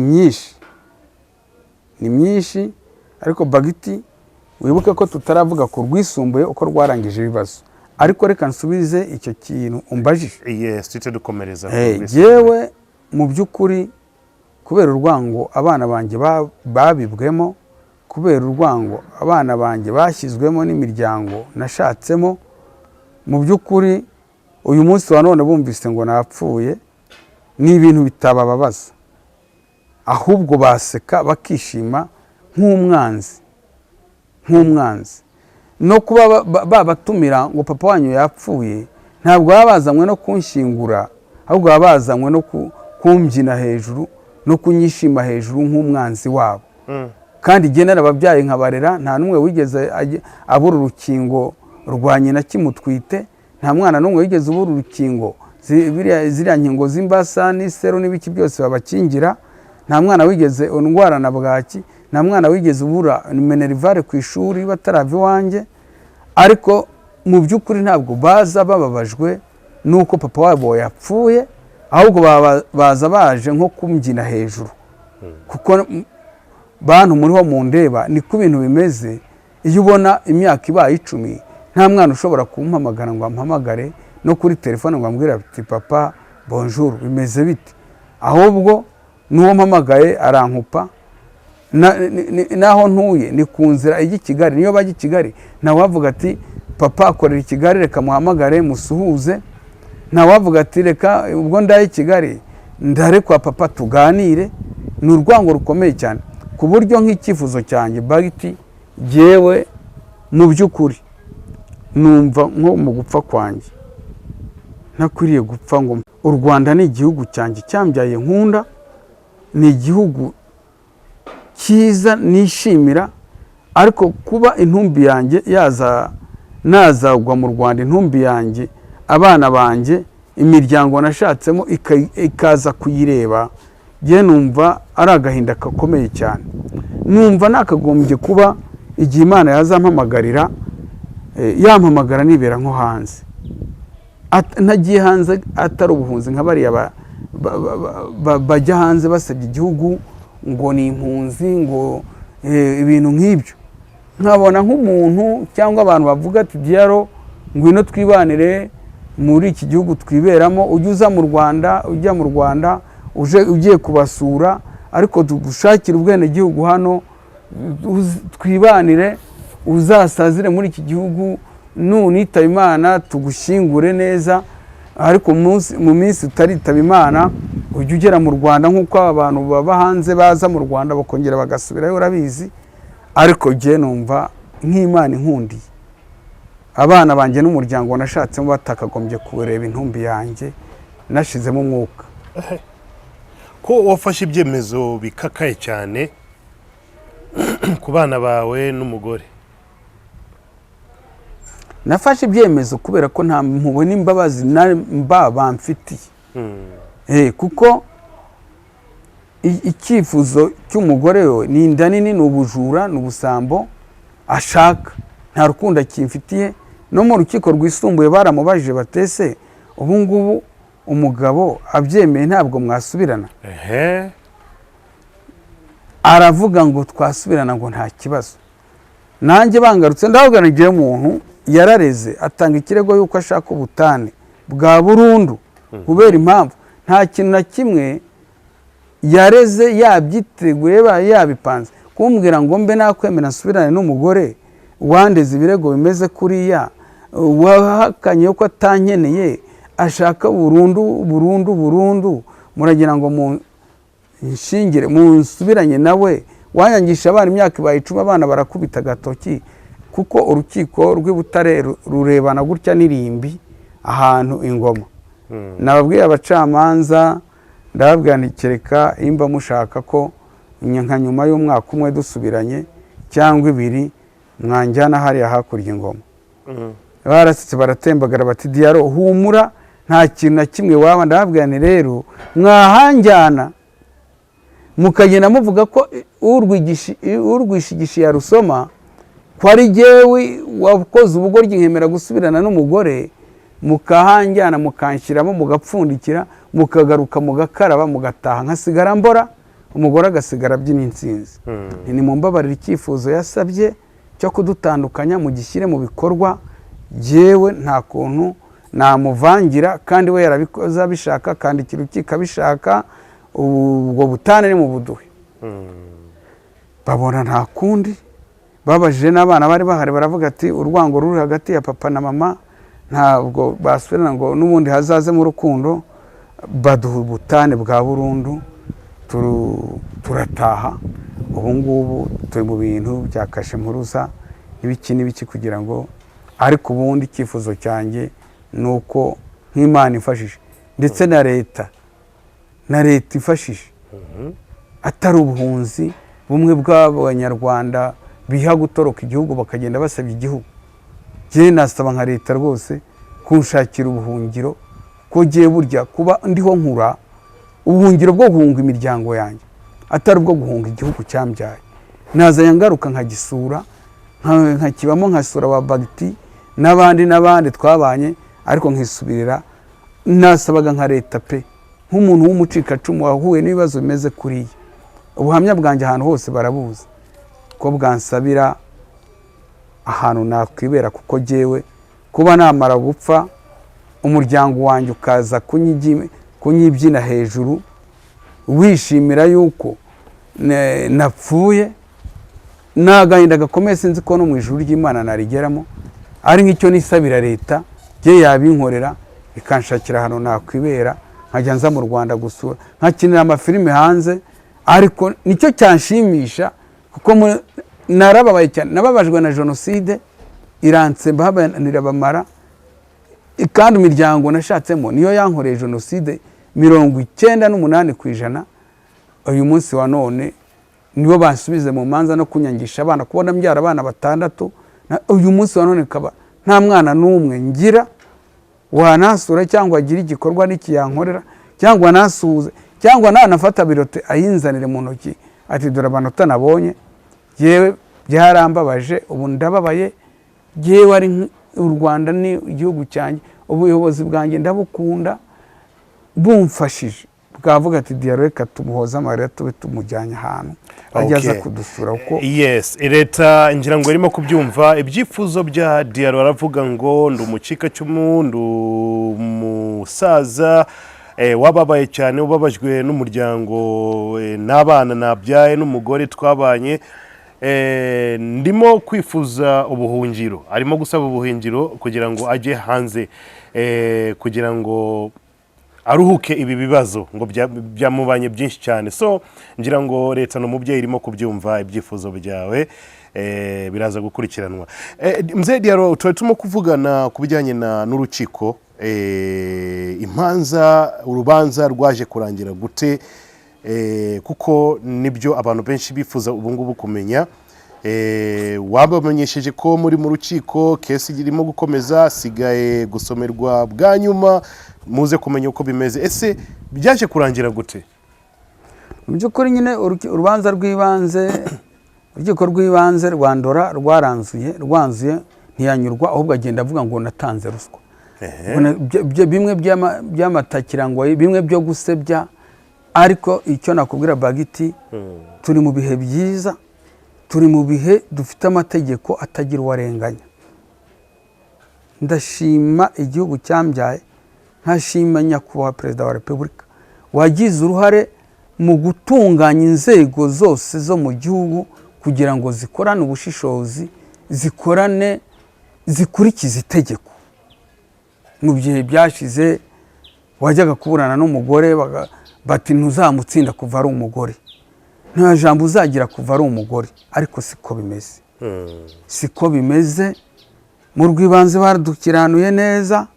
myinshi, ariko Bagiti wibuke ko tutaravuga ku rwisumbuye uko rwarangije ibibazo. Ariko reka nsubize icyo kintu umbajije. Yes, tute dukomereza. Jewe mu by'ukuri kubera urwango abana banjye babibwemo, kubera urwango abana banjye bashyizwemo n'imiryango nashatsemo, mu by'ukuri uyu munsi wa none bumvise ngo napfuye ni ibintu bitabababaza, ahubwo baseka bakishima nk'umwanzi. No kuba babatumira ngo papa wanyu yapfuye, ntabwo babazanywe no kunshingura, ahubwo babazanywe no kumbyina hejuru no kunyishima hejuru nk'umwanzi wabo. Kandi jye narababyaye nkabarera, nta numwe wigeze abura urukingo rwa nyina kimutwite, nta mwana numwe wigeze ubura urukingo ziriya nkingo z'imbasa n'isero n'ibiki byose babakingira, nta mwana wigeze indwara na bwaki, nta mwana wigeze ubura minerivare ku ishuri batarava iwanjye. Ariko mu by'ukuri ntabwo baza bababajwe nuko papa wabo yapfuye, ahubwo baza baje nko kumbyina hejuru. Kuko bantu muriho mu ndeba niko ibintu bimeze. Iyo ubona imyaka ibaye 10 nta mwana ushobora kumpamagara ngo ampamagare no kuri telefone ngo ambwira ati papa bonjour bimeze bite, ahubwo nuwo mpamagaye arankupa. Naho ntuye ni ku nzira ijya i Kigali, niyo bajya i Kigali ntawavuga ati papa akorera i Kigali reka muhamagare musuhuze, ntawavuga ati reka ubwo ndaye i Kigali ndare kwa papa tuganire. Ni urwango rukomeye cyane ku buryo nk'icyifuzo cyanjye Bagiti jewe mu by'ukuri numva nko mu gupfa kwanjye nakwiriye gupfa ngo u Rwanda ni igihugu cyanjye cyambyaye nkunda, ni igihugu cyiza nishimira. Ariko kuba intumbi yanjye nazagwa mu Rwanda, intumbi yanjye abana banjye imiryango nashatsemo ikaza kuyireba, je numva ari agahinda gakomeye cyane. Numva nakagombye kuba igihe Imana yazampamagarira yampamagara nibera nko hanze, ntagiye hanze atari ubuhunzi nka bariya bajya hanze basebya igihugu ngo ni impunzi, ngo ibintu nk'ibyo. Nkabona nk'umuntu cyangwa abantu bavuga ati Diaro ngwino twibanire muri iki gihugu twiberamo, ujya mu Rwanda ugiye kubasura, ariko tugushakira ubwene gihugu hano twibanire, uzasazire muri iki gihugu, nunitaba Imana tugushyingure neza. Ariko mu minsi utaritaba Imana ujya ugera mu Rwanda nk'uko abantu baba hanze baza mu Rwanda bakongera bagasubirayo, urabizi. Ariko jye numva nk'Imana inkundiye abana banjye n'umuryango nashatsemo batakagombye kureba intumbi yanjye nashizemo umwuka. Ko wafashe ibyemezo bikakaye cyane ku bana bawe n'umugore? Nafashe ibyemezo kubera ko nta mpuhwe n'imbabazi bamfitiye. Kuko icyifuzo cy'umugore we ni inda nini, ni ubujura, ni ubusambo ashaka, nta rukundo akimfitiye. No mu rukiko rwisumbuye baramubajije batese ubu ngubu umugabo abyemeye ntabwo mwasubirana. Aravuga ngo twasubirana ngo nta kibazo. Nanjye bangarutse ndavuga ngiye umuntu yarareze atanga ikirego yuko ashaka ubutane bwa burundu kubera impamvu nta kintu na kimwe yareze yabyiteguye yabipanze kumbwira ngo mbe nakwemera nsubirane n'umugore wandeze ibirego bimeze kuriya wahakanye ko atankeneye ashaka burundu muragira ngo mu nshingire munsubiranye nawe wanyangisha abana imyaka ibaye 10 abana barakubita gatoki kuko urukiko rw'Ibutare rurebana gutya n'irimbi ahantu ingoma. Nababwiye abacamanza ndababwira ntikereka imba mushaka ko nka nyuma y'umwaka umwe dusubiranye cyangwa 2 mwanjyana hariya hakurya ingoma. Barasitse baratembagara bati Diaro humura nta kintu na kimwe waba. Ndababwira ni rero mwahanjyana mukagenda muvuga ko urwishigishi ya Rusoma ko ari jewe wakoze ubugoryi nkemera gusubirana n'umugore mukahanjyana mukanshyiramo mugapfundikira mukagaruka mugakaraba mugataha nkasigara mbora umugore agasigara byina insinzi. Ni mumbabarira icyifuzo yasabye cyo kudutandukanya mu gishyire mu bikorwa jewe nta kuntu namuvangira kandi we yarabikoza bishaka kandi kirukika bishaka ubwo butane ni mu buduhe. Babona nta kundi babajije n'abana bari bahari baravuga ati urwango ruri hagati ya papa na mama ntabwo basubirana ngo n'ubundi hazaze mu rukundo baduha ubutane bwa burundu turataha. Ubu ngubu turi mu bintu byakashe mpuruza n'ibiki kugira ngo ariko ubundi icyifuzo cyanjye nuko nk'Imana ifashije ndetse na leta ifashije atari ubuhunzi bumwe bw'abanyarwanda biha gutoroka igihugu bakagenda basabye igihugu. Je nasaba nka leta rwose kunshakira ubuhungiro ko giye burya kuba ndiho nkura ubuhungiro bwo guhunga imiryango yanjye atari bwo guhunga igihugu cyambyaye. Naza yangaruka nkagisura nkakibamo nkasura wa bagiti n'abandi twabanye ariko nkisubirira. Nasabaga nka leta pe nk'umuntu w'umucikacumu wahuye n'ibibazo bimeze kuriya. Ubuhamya bwanjye ahantu hose barabuza ko bwansabira ahantu nakwibera kuko jewe kuba namara gupfa umuryango wanjye ukaza kunyibyina hejuru wishimira yuko napfuye nagahinda gakomeye sinzi ko no mu ijuru ry'Imana narigeramo. Ari nk'icyo nisabira leta je yabinkorera ikanshakira ahantu nakwibera nkajya nza mu Rwanda gusura nkakinira amafilime hanze. Ariko nicyo cyanshimisha kuko narababaye cyane nababajwe na jenoside iransemba habanira bamara kandi imiryango nashatsemo niyo yankoreye jenoside 98%. Uyu munsi wa none nibo bansubize mu manza no kunyangisha abana kubona mbyara abana 6. Uyu munsi wa none kaba nta mwana n'umwe ngira wanasura cyangwa agira igikorwa n'ikiyankorera cyangwa nasuze cyangwa nanafata birote ayinzanire mu ntoki ati dore abanota nabonye yewe byarambabaje ubu ndababaye yewe ari u Rwanda ni igihugu cyanjye ubuyobozi bwanjye ndabukunda bumfashije bwavuga ati Diaro reka tumuhoza amarira tube tumujyanye ahantu ajyaza kudusura uko. Yes, leta ngira ngo irimo kubyumva ibyifuzo bya Diaro. Aravuga ngo ndumucika cy'umu musaza wababaye cyane ubabajwe n'umuryango n'abana nabyaye n'umugore twabanye ndimo kwifuza ubuhungiro. Arimo gusaba ubuhungiro kugira ngo ajye hanze kugira ngo aruhuke ibi bibazo ngo byamubanye byinshi cyane. So ngira ngo leta n'umubyeyi irimo kubyumva ibyifuzo byawe biraza gukurikiranwa. Mzee Diaro turimo kuvugana kubijyanye n'urukiko impanza urubanza rwaje kurangira gute kuko nibyo abantu benshi bifuza ubu ngubu kumenya. Wabamenyesheje ko muri mu rukiko kesi irimo gukomeza sigaye gusomerwa bwa nyuma muze kumenya uko bimeze. Ese byaje kurangira gute? Mu by'ukuri nyine urubanza rw'ibanze urukiko rw'ibanze rwandora rwanzuye ntiyanyurwa ahubwo agenda avuga ngo natanze ruswa. bimwe by'amatakirangoyi, bimwe byo gusebya. Ariko icyo nakubwira Bagiti, turi mu bihe byiza, turi mu bihe dufite amategeko atagira uwarenganya. Ndashima igihugu cyambyaye, nkashima nyakubahwa Perezida wa Repubulika wagize uruhare mu gutunganya inzego zose zo mu gihugu kugira ngo zikorane ubushishozi, zikurikize itegeko. Mu bihe byashize wajyaga kuburana n'umugore bati ntuzamutsinda kuva ari umugore, nta jambo uzagira kuva ari umugore. Ariko siko bimeze, siko bimeze. Mu rw'ibanze baradukiranuye neza,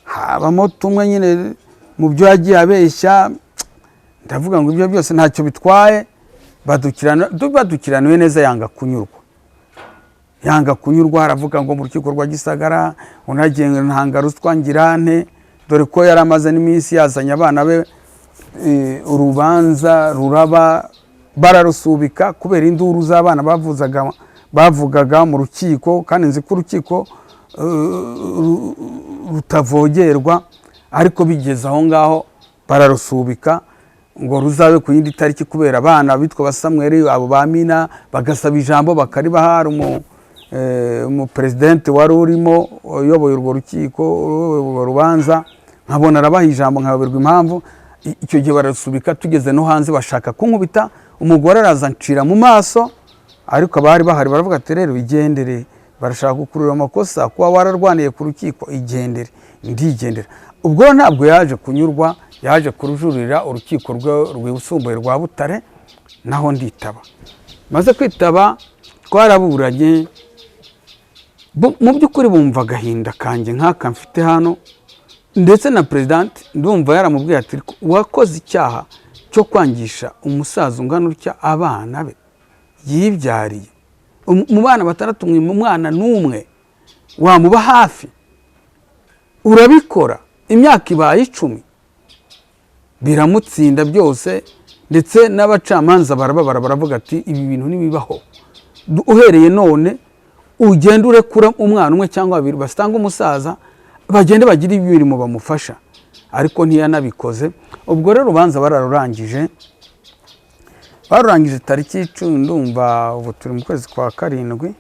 habamo tumwe nyine mu byo yagiye abeshya, ndavuga ngo ibyo byose ntacyo bitwaye. Badukiranuye neza, yanga kunyurwa, aravuga ngo mu rukiko rwa Gisagara unagenga ntanga ruswa ngirante, dore ko yari amaze n'iminsi yazanye abana be, urubanza ruraba bararusubika kubera induru z'abana bavugaga mu rukiko, kandi nzi ko urukiko rutavogerwa. Ariko bigeze aho ngaho bararusubika ngo ruzabe ku yindi tariki, kubera abana bitwa Basamweli abo bamina bagasaba ijambo bakaribaha. Umuperezidenti wari urimo uyoboye urwo rukiko, urwo rubanza, nkabona arabaha ijambo, nkayoberwa impamvu. Icyo gihe barasubika, tugeze no hanze bashaka kunkubita, umugore araza ncira mu maso, ariko abari bahari baravuga ati rero igendere, barashaka gukurura amakosa, kuba wararwaniye ku rukiko, igendere. Ndigendera. Ubwo ntabwo yaje kunyurwa, yaje kurujurira urukiko rwisumbuye rwa Butare, naho nditaba. Maze kwitaba twaraburanye, mu by'ukuri bumva agahinda kanjye nk'aka mfite hano, ndetse na President ndumva yaramubwiye ati wakoze icyaha cyo kwangisha umusaza ungana utya abana be yibyariye. Mu bana 6 umwana n'umwe wamuba hafi, urabikora. Imyaka ibaye 10 biramutsinda byose, ndetse n'abacamanza baravuga ati ibi bintu nibibaho, uhereye none ugenda urekura umwana umwe cyangwa 2 basanga umusaza, bagende bagira ibirimo bamufasha. Ariko ntiyanabikoze. Ubwo rero urubanza bararurangije tariki 10, ndumva ubu turi mu kwezi kwa 7,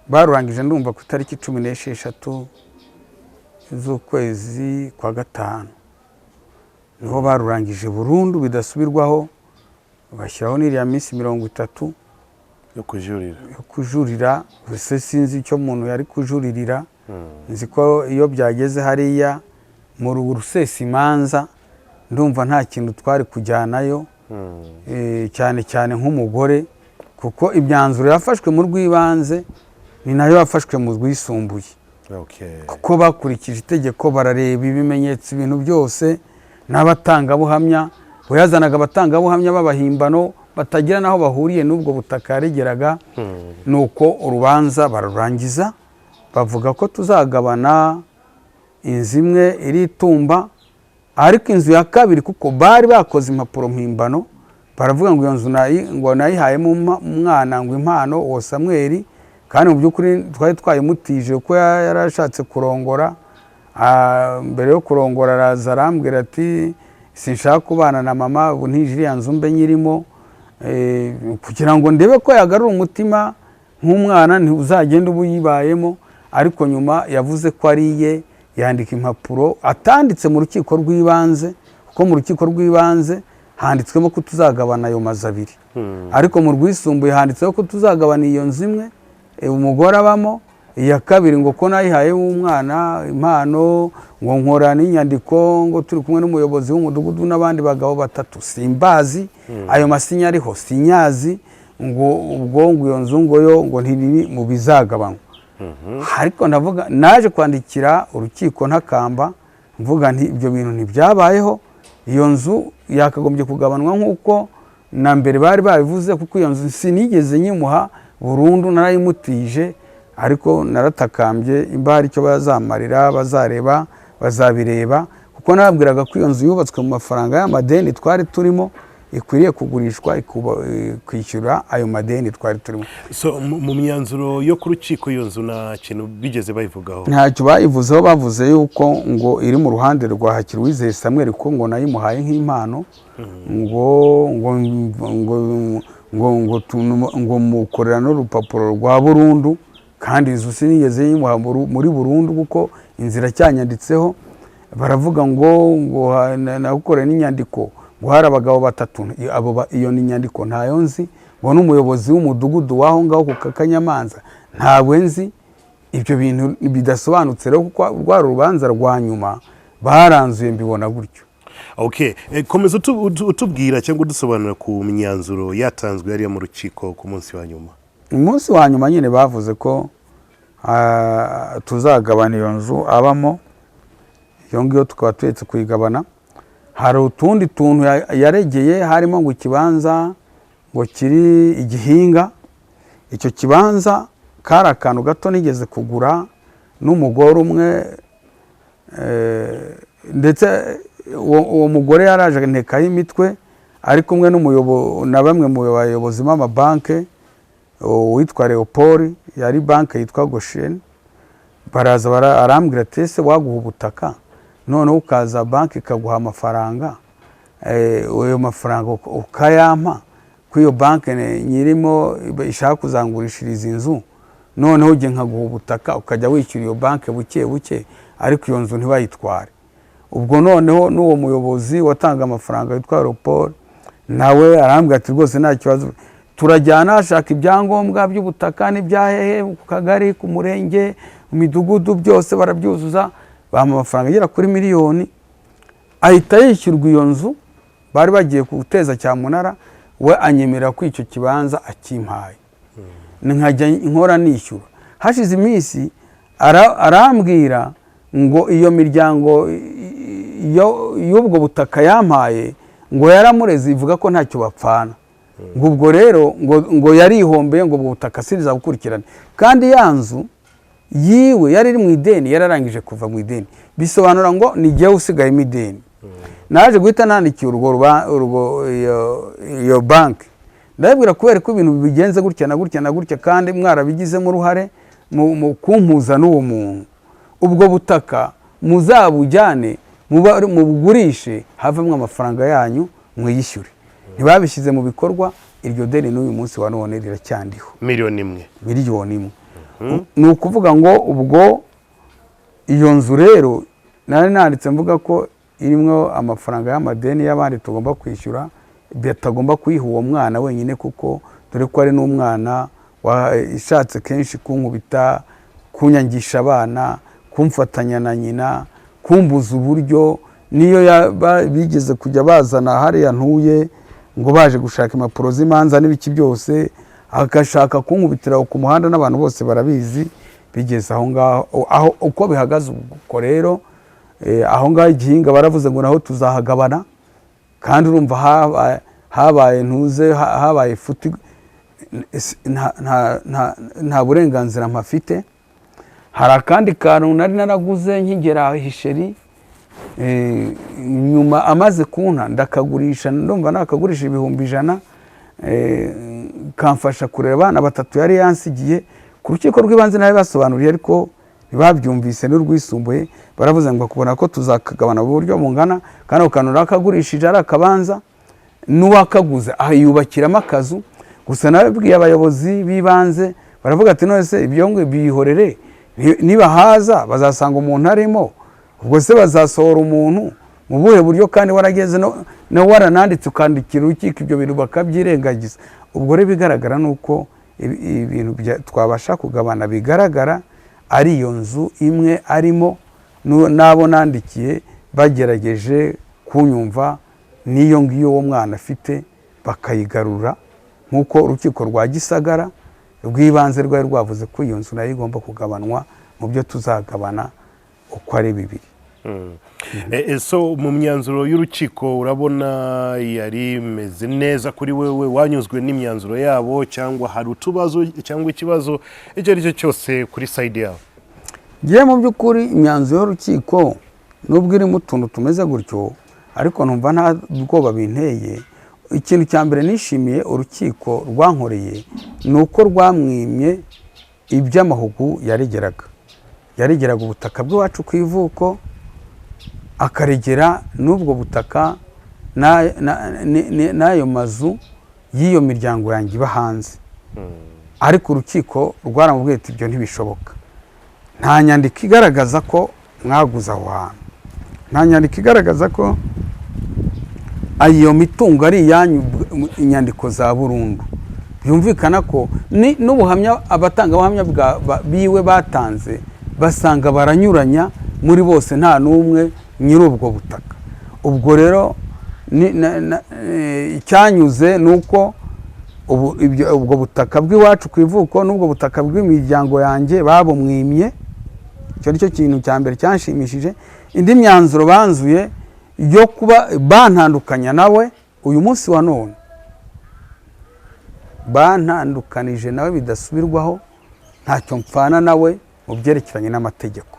barurangije ndumva ku tariki 16 z'ukwezi kwa 5, niho barurangije burundu bidasubirwaho, bashyiraho n'iriya minsi 30 yo kujurira. Gusa sinzi icyo umuntu yari kujuririra. Nzi ko iyo byageze hariya mu rusesa imanza, ndumva nta kintu twari kujyanayo, cyane cyane nk'umugore, kuko imyanzuro yafashwe mu rw'ibanze ni nayo yafashwe mu rwisumbuye. Kuko bakurikije itegeko, barareba ibimenyetso, ibintu byose, n'abatangabuhamya. Yazanaga abatangabuhamya b'abahimbano batagira naho bahuriye n'ubwo butaka yaregeraga. Nuko urubanza bararurangiza, bavuga ko tuzagabana inzu imwe iri Tumba, ariko inzu ya kabiri, kuko bari bakoze impapuro mpimbano, baravuga ngo iyo nzu ngo nayihayemo umwana ngo impano uwo Samweli, kandi mu by'ukuri twari twayimutije kuko yarashatse kurongora. Mbere yo kurongora araza arambwira ati sinshaka kubana na mama, ubu ntije iriya nzu mbe nyirimo, kugira ngo ndebe ko yagarura umutima nk'umwana, ntuzagenda ubu yibayemo. Ariko nyuma yavuze ko ari ye, yandika impapuro atanditse mu rukiko rw'ibanze, kuko mu rukiko rw'ibanze handitswemo ko tuzagabana ayo mazu 2, ariko mu rwisumbuye handitseho ko tuzagabana iyo nzu imwe umugore abamo, iya kabiri ngo ko nayihaye umwana impano, ngo nkora n'inyandiko ngo turi kumwe n'umuyobozi w'umudugudu n'abandi bagabo 3 simbazi, ayo masinya ariho sinyazi, ngo ubwo ngo iyo nzu ngo yo ngo ntiri mu bizagabanywa. Ariko ndavuga naje kwandikira urukiko ntakamba, mvuga nti ibyo bintu ntibyabayeho, iyo nzu yakagombye kugabanwa nk'uko na mbere bari babivuze, kuko iyo nzu sinigeze nyimuha burundu, narayimutije. Ariko naratakambye imba hari icyo bazamarira, bazareba, bazabireba, kuko nababwiraga ko iyo nzu yubatswe mu mafaranga y'amadeni twari turimo, ikwiriye kugurishwa kwishyura ayo madeni twari turimo. So mu myanzuro yo ku rukiko iyo nzu nta kintu bigeze bayivugaho? Ntacyo bayivuzeho, bavuze yuko ngo iri mu ruhande rwa Hakiruwizeye Samuel ko ngo nayimuhaye nk'impano, ngo mukorera n'urupapuro rwa burundu, kandi inzu sinigeze yimuha muri burundu kuko inzira cyanyanditseho. Baravuga ngo nagukorera n'inyandiko ngo hari abagabo batatu, iyo ni inyandiko ntayo nzi, ngo n'umuyobozi w'umudugudu waho ngaho ku Kanyamanza ntabwo nzi. Ibyo bintu bidasobanutse rero kuko rwa rubanza rwa nyuma baranzuye mbibona gutyo. Okay, komeza utubwira cyangwa udusobanura ku myanzuro yatanzwe yari mu rukiko ku munsi wa nyuma. Umunsi wa nyuma nyine bavuze ko tuzagabana iyo nzu abamo, iyo ngiyo tukaba turetse kuyigabana. Hari utundi tuntu yaregeye, harimo ngo ikibanza ngo kiri Igihinga. Icyo kibanza kari akantu gato nigeze kugura n'umugore umwe, ndetse uwo mugore yaraje ntekaho imitwe ari kumwe na bamwe mu bayobozi b'amabanki, witwa Leopold, yari banki yitwa Goshen. Baraza arambwira ati ese waguha ubutaka noneho ukaza banki ikaguha amafaranga, ayo mafaranga ukayampa ko iyo banki nyirimo ishaka kuzangurishiriza inzu, noneho ujye nkaguha ubutaka ukajya wishyura iyo banki buke buke, ariko iyo nzu ntibayitware. Ubwo noneho n'uwo muyobozi watanga amafaranga witwa Leopold nawe arambwira ati rwose nta kibazo, turajyana ashaka ibyangombwa by'ubutaka n'ibyahehe ku kagari, ku murenge, mu midugudu, byose barabyuzuza, bampa amafaranga agera kuri miliyoni. Ahita yishyurwa iyo nzu bari bagiye guteza cyamunara, we anyemerera ko icyo kibanza akimpaye, nkajya nkora nishyura. Hashize iminsi arambwira ngo iyo miryango y'ubwo butaka yampaye ngo yaramureze, ivuga ko ntacyo bapfana. ngo ubwo rero ngo yarihombeye, ngo ubwo butaka siriza gukurikirana, kandi ya nzu yiwe yari iri mu ideni, yararangije kuva mu ideni. Bisobanura ngo ni jyewe usigayemo ideni. Naje guhita nandikiye iyo banki, ndababwira kubera ko ibintu bigenze gutya na gutya na gutya, kandi mwarabigizemo uruhare mu kumpuza n'uwo muntu, ubwo butaka muzabujyane mubugurishe havamo amafaranga yanyu mwiyishyure. Ntibabishyize mu bikorwa, iryo deni n'uyu munsi wa none riracyandiho miliyoni imwe. Ni ukuvuga ngo ubwo iyo nzu rero nari nanditse mvuga ko irimo amafaranga y'amadeni y'abandi tugomba kwishyura, batagomba kuyiha uwo mwana wenyine, kuko dore ko ari n'umwana ishatse kenshi kunkubita, kunyangisha abana, kumfatanya na nyina, kumbuza uburyo. Niyo bigeze kujya bazana hariya ntuye ngo baje gushaka impapuro z'imanza n'ibiki byose, agashaka kunkubitira ku muhanda, n'abantu bose barabizi. Bigeze aho ngaho, aho uko bihagaze ubwo rero, aho ngaho Igihinga baravuze ngo naho tuzahagabana, kandi urumva habaye ntuze, habaye futi, nta burenganzira mpafite. Hari akandi kantu nari naraguze nkigera Hisheri, nyuma amaze kunta ndakagurisha, ndumva nakagurisha 100,000, kamfasha kurera abana 3 yari yansigiye. Ku rukiko rw'ibanze nawe basobanuriye, ariko ntibabyumvise n'urwisumbuye, baravuze ngo kubona ko tuzakagabana mu buryo bungana, kandi ukantu nakagurishije ari akabanza, n'uwakaguze yubakiramo akazu. Gusa nabibwiye abayobozi bibanze, baravuga ati none se ibyo ngo bihorere, niba haza bazasanga umuntu arimo, ubwo se bazasohora umuntu mu buhe buryo, kandi warageze no warananditse ukandikira urukiko ibyo bintu bakabyirengagiza. Ubwo rero bigaragara nuko ibintu twabasha kugabana bigaragara ari iyo nzu imwe arimo, n'abo nandikiye bagerageje kunyumva, n'iyo ngiyo uwo mwana afite bakayigarura, nk'uko urukiko rwa Gisagara rw'ibanze rwari rwavuze ko iyo nzu nayo igomba kugabanwa mu byo tuzagabana uko ari 2. So mu myanzuro y'urukiko urabona yari imeze neza kuri wewe? Wanyuzwe n'imyanzuro yabo, cyangwa hari utubazo cyangwa ikibazo icyo ari cyo cyose kuri side yabo? Ngiye mu by'ukuri imyanzuro y'urukiko nubwo irimo utuntu tumeze gutyo, ariko numva nta bwoba binteye. ikintu cya mbere nishimiye urukiko rwankoreye ni uko rwamwimye iby'amahugu yaregeraga ubutaka bw'iwacu ku ivuko, akaregera n'ubwo butaka n'ayo mazu y'iyo miryango yanjye iba hanze. Ariko urukiko rwaramubwiye ati ibyo ntibishoboka, nta nyandiko igaragaza ko mwaguze aho hantu, nta nyandiko igaragaza ko iyo mitungo ari iyanyu, inyandiko za burundu. Byumvikana ko n'ubuhamya abatangabuhamya biwe batanze basanga baranyuranya muri bose, nta n'umwe nyiri ubwo butaka. Ubwo rero icyanyuze ni uko ubwo butaka bw'iwacu ku ivuko n'ubwo butaka bw'imiryango yanjye babumwimye. Icyo ni cyo kintu cya mbere cyanshimishije. Indi myanzuro banzuye yo kuba bantandukanya nawe, uyu munsi wa none bantandukanije nawe bidasubirwaho, ntacyo mpfana nawe mu byerekeranye n'amategeko.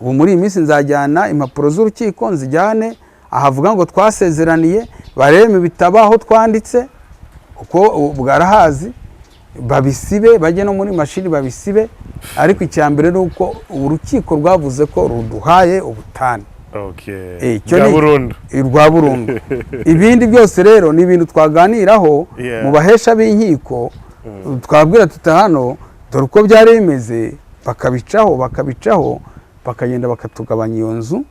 Ubu muri iyi minsi nzajyana impapuro z'urukiko, nzijyane ahavuga ngo twasezeraniye, barebe mu bitabo aho twanditse kuko bwarahazi, babisibe, bajye no muri mashini babisibe. Ariko icya mbere ni uko urukiko rwavuze ko ruduhaye ubutane rwa burundu. Ibindi byose rero ni ibintu twaganiraho mu bahesha b'inkiko, twabwira tuti hano dore uko byari bimeze, bakabicaho bakagenda bakatugabanya iyo nzu,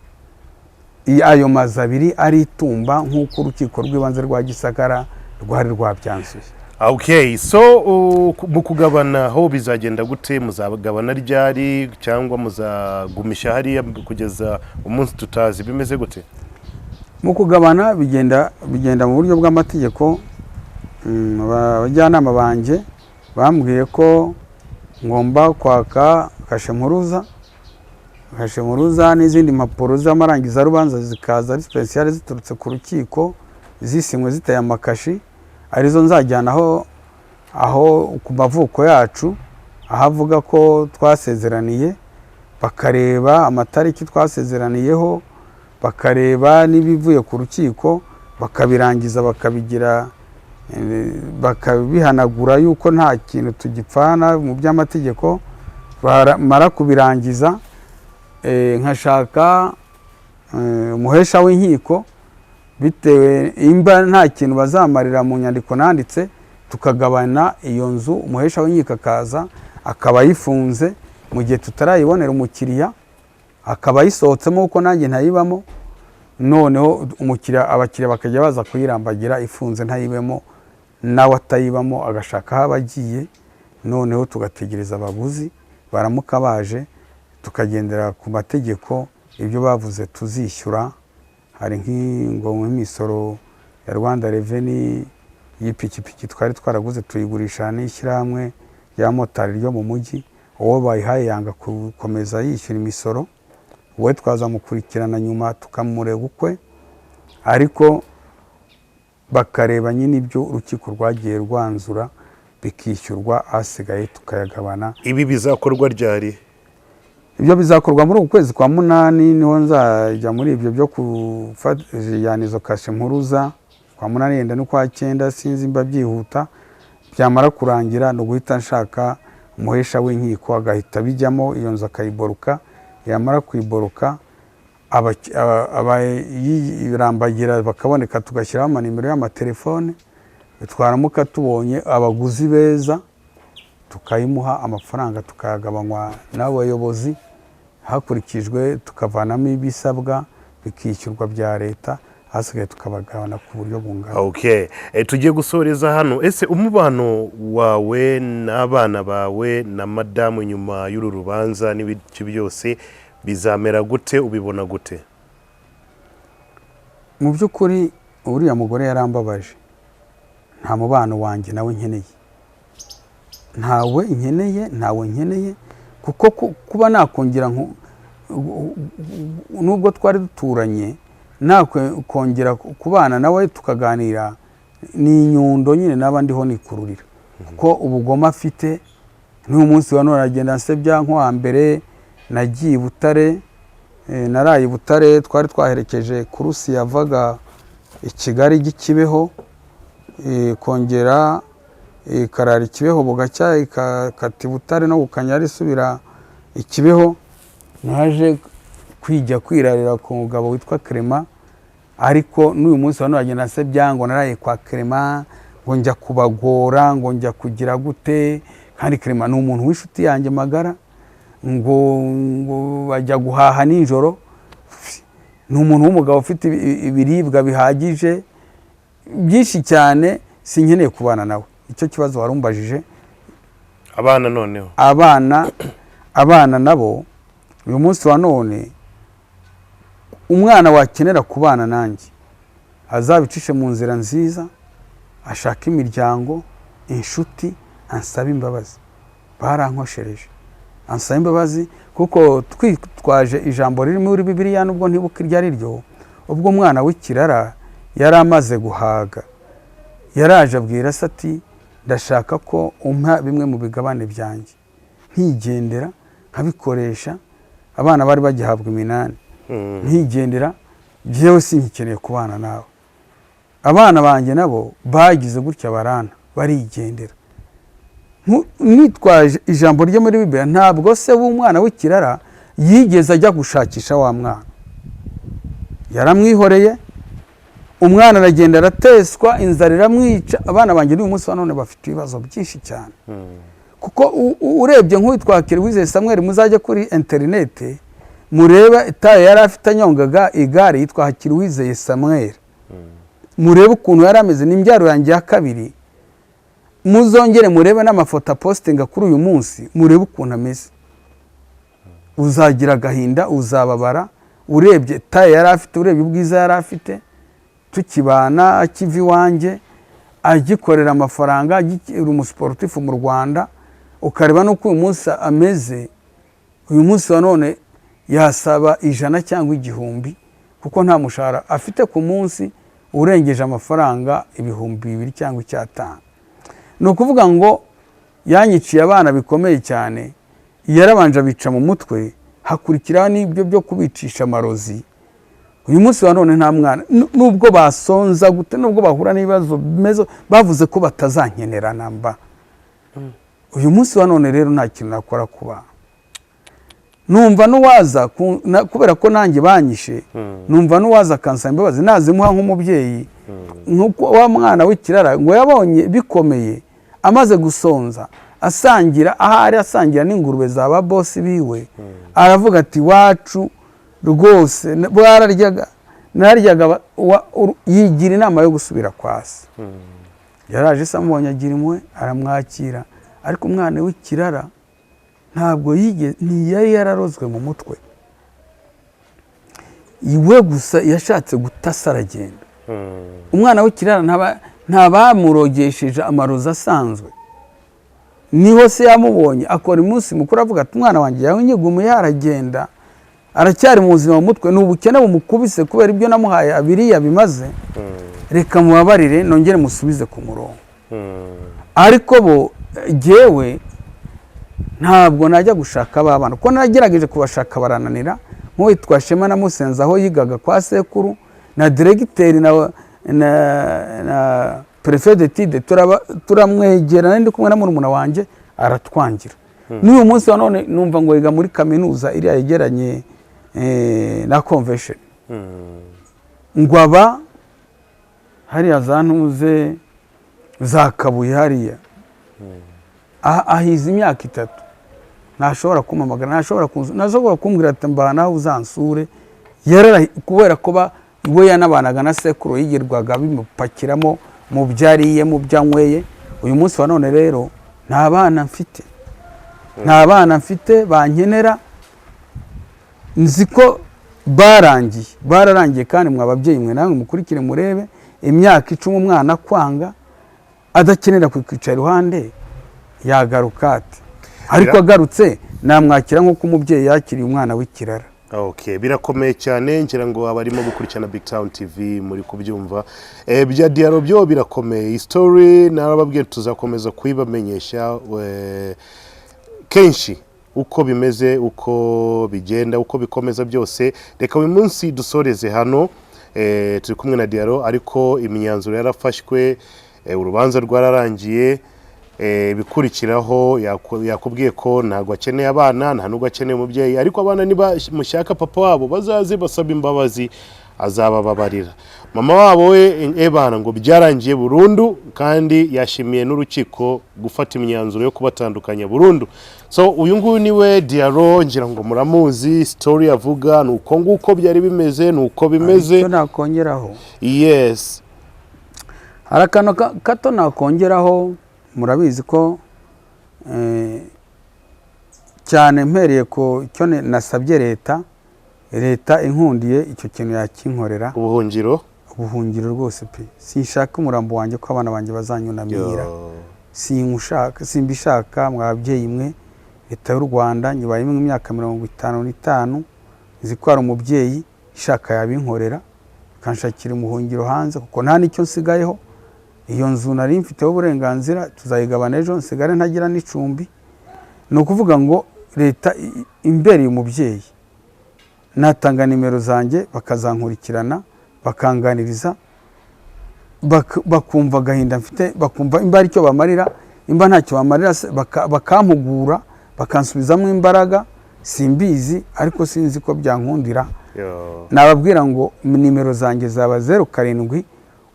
ayo mazu abiri ari itumba nk'uko urukiko rw'ibanze rwa Gisagara rwari rwabyanzuye. So mu kugabana ho bizagenda gute? Muzagabana ryari cyangwa muzagumisha hariya kugeza umunsi tutazi, bimeze gute? Mu kugabana bigenda mu buryo bw'amategeko. Abajyanama banjye bambwiye ko ngomba kwaka kashe mpuruza n'izindi mpapuro z'amarangizarubanza zikaza ari special ziturutse ku rukiko, zisinywe ziteye amakashi, arizo nzajyana aho ku mavuko yacu ahavuga ko twasezeraniye, bakareba amatariki twasezeraniyeho, bakareba n'ibivuye ku rukiko, bakabirangiza bakabihanagura yuko nta kintu tugipfana mu by'amategeko. Bamara kubirangiza nkashaka umuhesha w'inkiko, bitewe imba nta kintu bazamarira mu nyandiko nanditse, tukagabana iyo nzu. Umuhesha w'inkiko akaza akaba yifunze mu gihe tutarayibonera umukiriya, akaba yisohotsemo kuko nanjye ntayibamo. Noneho abakiriya bakajya baza kuyirambagira ifunze ntayibemo, nawe atayibamo agashaka aho abagiye. Noneho tugategereza abaguzi, baramuka baje tukagendera ku mategeko, ibyo bavuze tuzishyura. Hari nk'imisoro ya Rwanda Revenue y'ipikipiki twari twaraguze tuyigurisha n'ishyirahamwe rya motari ryo mu mujyi, uwo bayihaye yanga gukomeza yishyura imisoro, we twazamukurikirana nyuma tukamurega ukwe, ariko bakareba nyine ibyo urukiko rwagiye rwanzura bikishyurwa, asigaye tukayagabana. Ibi bizakorwa ryari? Ibyo bizakorwa muri uku kwezi kwa munani, niho nzajya muri ibyo byo kujyana izo kashe mpuruza. Kwa munani yenda no kwa cyenda, sinzi mba byihuta. Byamara kurangira no guhita nshaka umuhesha w'inkiko agahita bijyamo, iyo nzu akayiboruka. Yamara kuyiboruka abayirambagira bakaboneka, tugashyiraho amanimero y'amatelefone. Twaramuka tubonye abaguzi beza tukayimuha amafaranga, tukayagabanywa n'abayobozi hakurikijwe, tukavanamo ibisabwa bikishyurwa bya leta, hasigaye tukabagabana ku buryo bungana. Tugiye gusoreza hano. Ese umubano wawe n'abana bawe na madamu nyuma y'uru rubanza n'ibiki byose bizamera gute? Ubibona gute? Mu by'ukuri uriya mugore yarambabaje. Nta mubano wanjye nawe nkeneye, ntawe nkeneye kuko kuba nakongera nubwo twari duturanye, nakongera kubana nawe tukaganira, ni inyundo nyine naba ndiho nikururira. Kuko ubugoma afite, n'umunsi wa none agenda nsebya. Nko mbere nagiye i Butare, naraye i Butare, twari twaherekeje kurusi yavaga i Kigali gikibeho, kongera ikarara ikibeho bugacya ikakata Butare no gukanyara isubira ikibeho. Naje kwijya kwirarira ku mugabo witwa Clement, ariko n'uyu munsi hano agenda se byango naraye kwa Clement ngo njya kubagora ngo njya kugira gute, kandi Clement ni umuntu w'inshuti yanjye magara, ngo bajya guhaha nijoro. Ni umuntu w'umugabo ufite ibiribwa bihagije byinshi cyane, sinkeneye kubana nawe. Icyo kibazo warumbajije. Abana noneho abana nabo uyu munsi wa none, umwana wakenera kubana nanjye azabicishe mu nzira nziza, ashaka imiryango, inshuti, ansaba imbabazi. Barankoshereje, ansaba imbabazi kuko twitwaje ijambo riri muri Bibiliya, nubwo ntibuka iryo ari ryo. Ubwo umwana w'ikirara yari amaze guhaga, yaraje abwira se ati ndashaka ko umpa bimwe mu bigabane byanjye, nkigendera nkabikoresha. Abana bari bagihabwa iminani, nkigendera byewe sinkikeneye kubana nawe. Abana banjye nabo bagize gutya barana barigendera. Nitwaje ijambo ryo muri Bibiliya, ntabwo se w'umwana w'ikirara yigeze ajya gushakisha wa mwana, yaramwihoreye. Umwana aragenda arateswa, inzara iramwica. Abana banjye n'uyu munsi wa none bafite ibibazo byinshi cyane, kuko urebye nk'uwitwa Kiruwize Samuel, muzajya kuri interinete murebe itaye yari afite anyongaga igare yitwa Kiruwize Samuel, murebe ukuntu yari ameze. N'imbyaro yanjye ya kabiri, muzongere murebe n'amafoto postinga kuri uyu munsi, murebe ukuntu ameze. Uzagira agahinda, uzababara urebye taye yari afite, urebye ubwiza yari afite. Tukibana akiva iwanjye, agikorera amafaranga, agikira umusportifu mu Rwanda, ukareba nuko uyu munsi ameze. Uyu munsi wa none yasaba 100 cyangwa 1000, kuko nta mushahara afite ku munsi urengeje amafaranga 2000 cyangwa 5,000. Ni ukuvuga ngo yanyiciye abana bikomeye cyane. Yarabanje abica mu mutwe, hakurikiraho n'ibyo byo kubicisha amarozi. Uyu munsi wa none nta mwana, nubwo basonza gute, nubwo bahura n'ibibazo bimezo, bavuze ko batazankenera namba. Uyu munsi wa none rero nta kintu nakora kuba. Numva n'uwaza kubera ko nanjye banyishe, numva n'uwaza kansaba imbabazi, nazimuha nk'umubyeyi. Nkuko wa mwana w'ikirara ngo yabonye bikomeye, amaze gusonza, asangira ahari, asangira n'ingurube zaba boss biwe, aravuga ati wacu rwose bwararyaga, naryaga. Yigira inama yo gusubira kwasi. Yaraje se amubonye agira imwe, aramwakira. Ariko umwana w'ikirara ntabwo ntiyari yararozwe mu mutwe, iwe gusa yashatse gutasa aragenda. Umwana w'ikirara ntabamurogesheje amarozi asanzwe. Niho se yamubonye akora umunsi mukuru, avuga ati umwana wanjye yanyigumiye aragenda, aracyari mu buzima mu mutwe, n'ubukene bumukubise kubera ibyo namuhaye abiriya bimaze. Reka mubabarire nongere musubize ku murongo. Ariko bo jewe ntabwo najya gushaka abana, kuko nagerageje kubashaka barananira. Nk'uwitwa Shema namusenze aho yigaga kwa sekuru, na diregiteri na prefet d'étude turamwegera, ndi kumwe na murumuna wanjye aratwangira. N'uyu munsi wa none numva ngo yiga muri kaminuza iri yegeranye na convention. Ngwaba hariya zantuze za Kabuye hariya, ahize imyaka 3. Ntashobora kumamagara, ntashobora kumbwira ati mbana uzansure. Kubera ko we yanabanaga na sekuru, yigirwaga bimupakiramo mu byariye mu byanyweye. Uyu munsi wa none rero nta bana mfite bankenera. Nzi ko bararangiye, kandi mwa babyeyi mwe namwe mukurikire murebe imyaka 10 umwana kwanga adakenera kwicara iruhande, yagaruka ati. Ariko agarutse namwakira nk'uko umubyeyi yakiriye umwana w'ikirara. Okay, birakomeye cyane. Ngira ngo abarimo gukurikirana Big Town TV muri kubyumva. Bya diaro byo birakomeye. Story narababwiye tuzakomeza kuyibamenyesha kenshi uko bimeze, uko bigenda, uko bikomeza byose. Reka uyu munsi dusoreze hano, turi kumwe na Diaro, ariko imyanzuro yarafashwe. urubanza rwararangiye, bikurikiraho yakubwiye ko ntabwo akeneye abana, nta nubwo akeneye umubyeyi, ariko abana niba mushaka papa wabo bazaze basaba imbabazi azabababarira. Mama wabo we bana ngo byarangiye burundu, kandi yashimiye n'urukiko gufata imyanzuro yo kubatandukanya burundu. So uyu nguyu niwe Diaro, ngira ngo muramuzi, story avuga nuko nguko byari bimeze, nuko bimeze. Icyo nakongeraho, yes, harakano kato nakongeraho. Murabizi ko cyane mpereye ko icyo nasabye leta inkundiye icyo kintu yakinkorera, ubuhungiro rwose pe. Sinshaka umurambo wanjye ko abana banjye bazanyunamira, simbishaka. Mwabyeyi mwe, leta y'u Rwanda nyibaye mu myaka 55, izi ko ari umubyeyi ishaka yabinkorera, kanshakira umuhungiro hanze, kuko nta nicyo nsigayeho. Iyo nzu nari mfiteho uburenganzira, tuzayigabana ejo, nsigare ntagira n'icumbi. Ni ukuvuga ngo leta imbereye umubyeyi, natanga nimero zanjye bakazankurikirana, bakanganiriza, bakumva agahinda mfite, bakumva imba ari cyo bamarira, imba ntacyo bamarira, bakampugura, bakansubizamo imbaraga. Simbizi, ariko sinzi ko byankundira. Nababwira ngo nimero zanjye zaba 07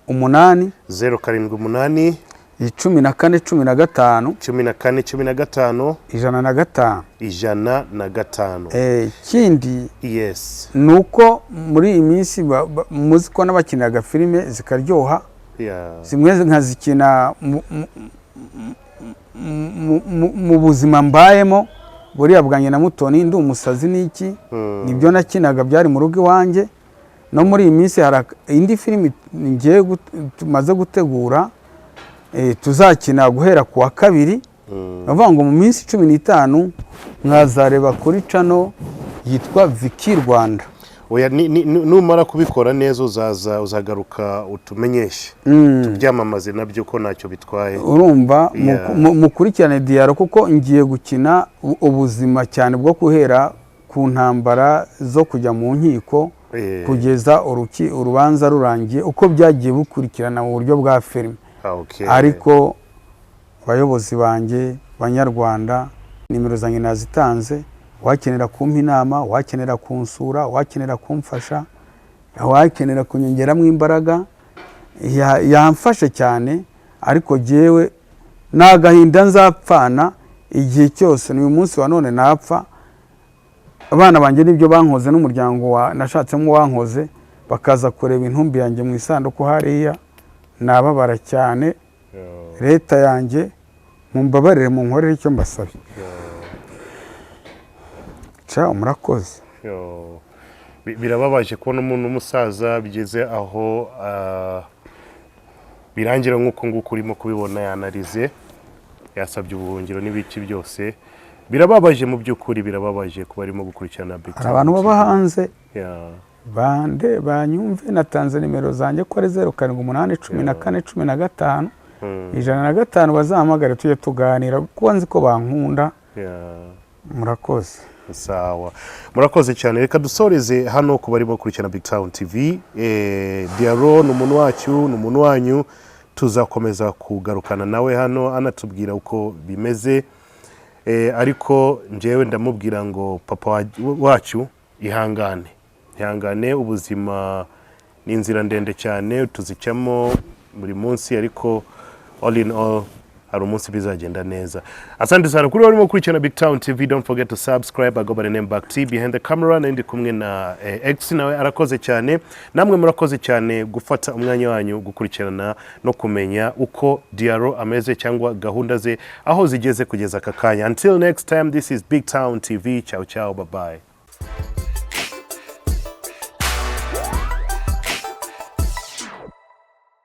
8 078 14 15 105. Ikindi yes, nuko muri iyi minsi muzi ko n'abakiniraga filime zikaryoha, zimwe nkazikina mu buzima mbayemo buriya bwanjye na Mutoni, ndi umusazi n'iki, nibyo nakinaga byari mu rugo iwanjye. No muri iyi minsi hari indi filime ngiye tumaze gutegura, tuzakina guhera ku wa 2. Bavuga ngo mu minsi 15 mwazareba kuri channel yitwa Viki Rwanda. Oya, numara kubikora neza uzagaruka utumenyeshe, tubyamamaze nabyo ko ntacyo bitwaye. Urumva, mukurikirane Diaro, kuko ngiye gukina ubuzima cyane bwo guhera ku ntambara zo kujya mu nkiko kugeza urubanza rurangiye, uko byagiye bukurikirana mu buryo bwa filime. Ariko bayobozi banjye banyarwanda, nimero zanjye nazitanze, wakenera kumpa inama, wakenera kunsura, wakenera kumfasha, wakenera kunyongeramo imbaraga, yamfashe cyane. Ariko jewe nagahinda nzapfana igihe cyose, n'uyu munsi wa none napfa. Abana banjye nibyo bankoze, n'umuryango nashatsemo wankoze, bakaza kureba intumbi yanjye mu isanduku hariya, nababara cyane. Leta yanjye mumbabarire, munkorere icyo mbasabye. Murakoze. Birababaje kubona umuntu umusaza bigeze aho birangira nk'uko nguko urimo kubibona, yanarize, yasabye ubuhungiro n'ibiki byose. Birababaje mu by'ukuri, birababaje kuba arimo gukurikirana Big Town. Abantu baba hanze bande banyumve, natanze nimero zanjye ko ari 07 14 15 bazahamagare tujye tuganira, kuko nzi ko bankunda. Murakoze. Sawa, murakoze cyane. Reka dusoreze hano ku bari bakurikirana Big Town TV. Diaro ni umuntu wacu, ni umuntu wanyu, tuzakomeza kugarukana nawe hano anatubwira uko bimeze. Ariko njyewe ndamubwira ngo papa wacu ihangane, ubuzima ni inzira ndende cyane, tuzicamo buri munsi, ariko all in all hari umunsi bizagenda neza. Asante sana kuri barimo kurikirana Big Town TV. Don't forget to subscribe. I go by the name Back T behind the camera, na ndi kumwe na X nawe arakoze cyane. Namwe murakoze cyane gufata umwanya wanyu gukurikirana no kumenya uko Diaro ameze cyangwa gahunda ze aho zigeze kugeza kakanya. Until next time, this is Big Town TV. Ciao ciao, bye bye.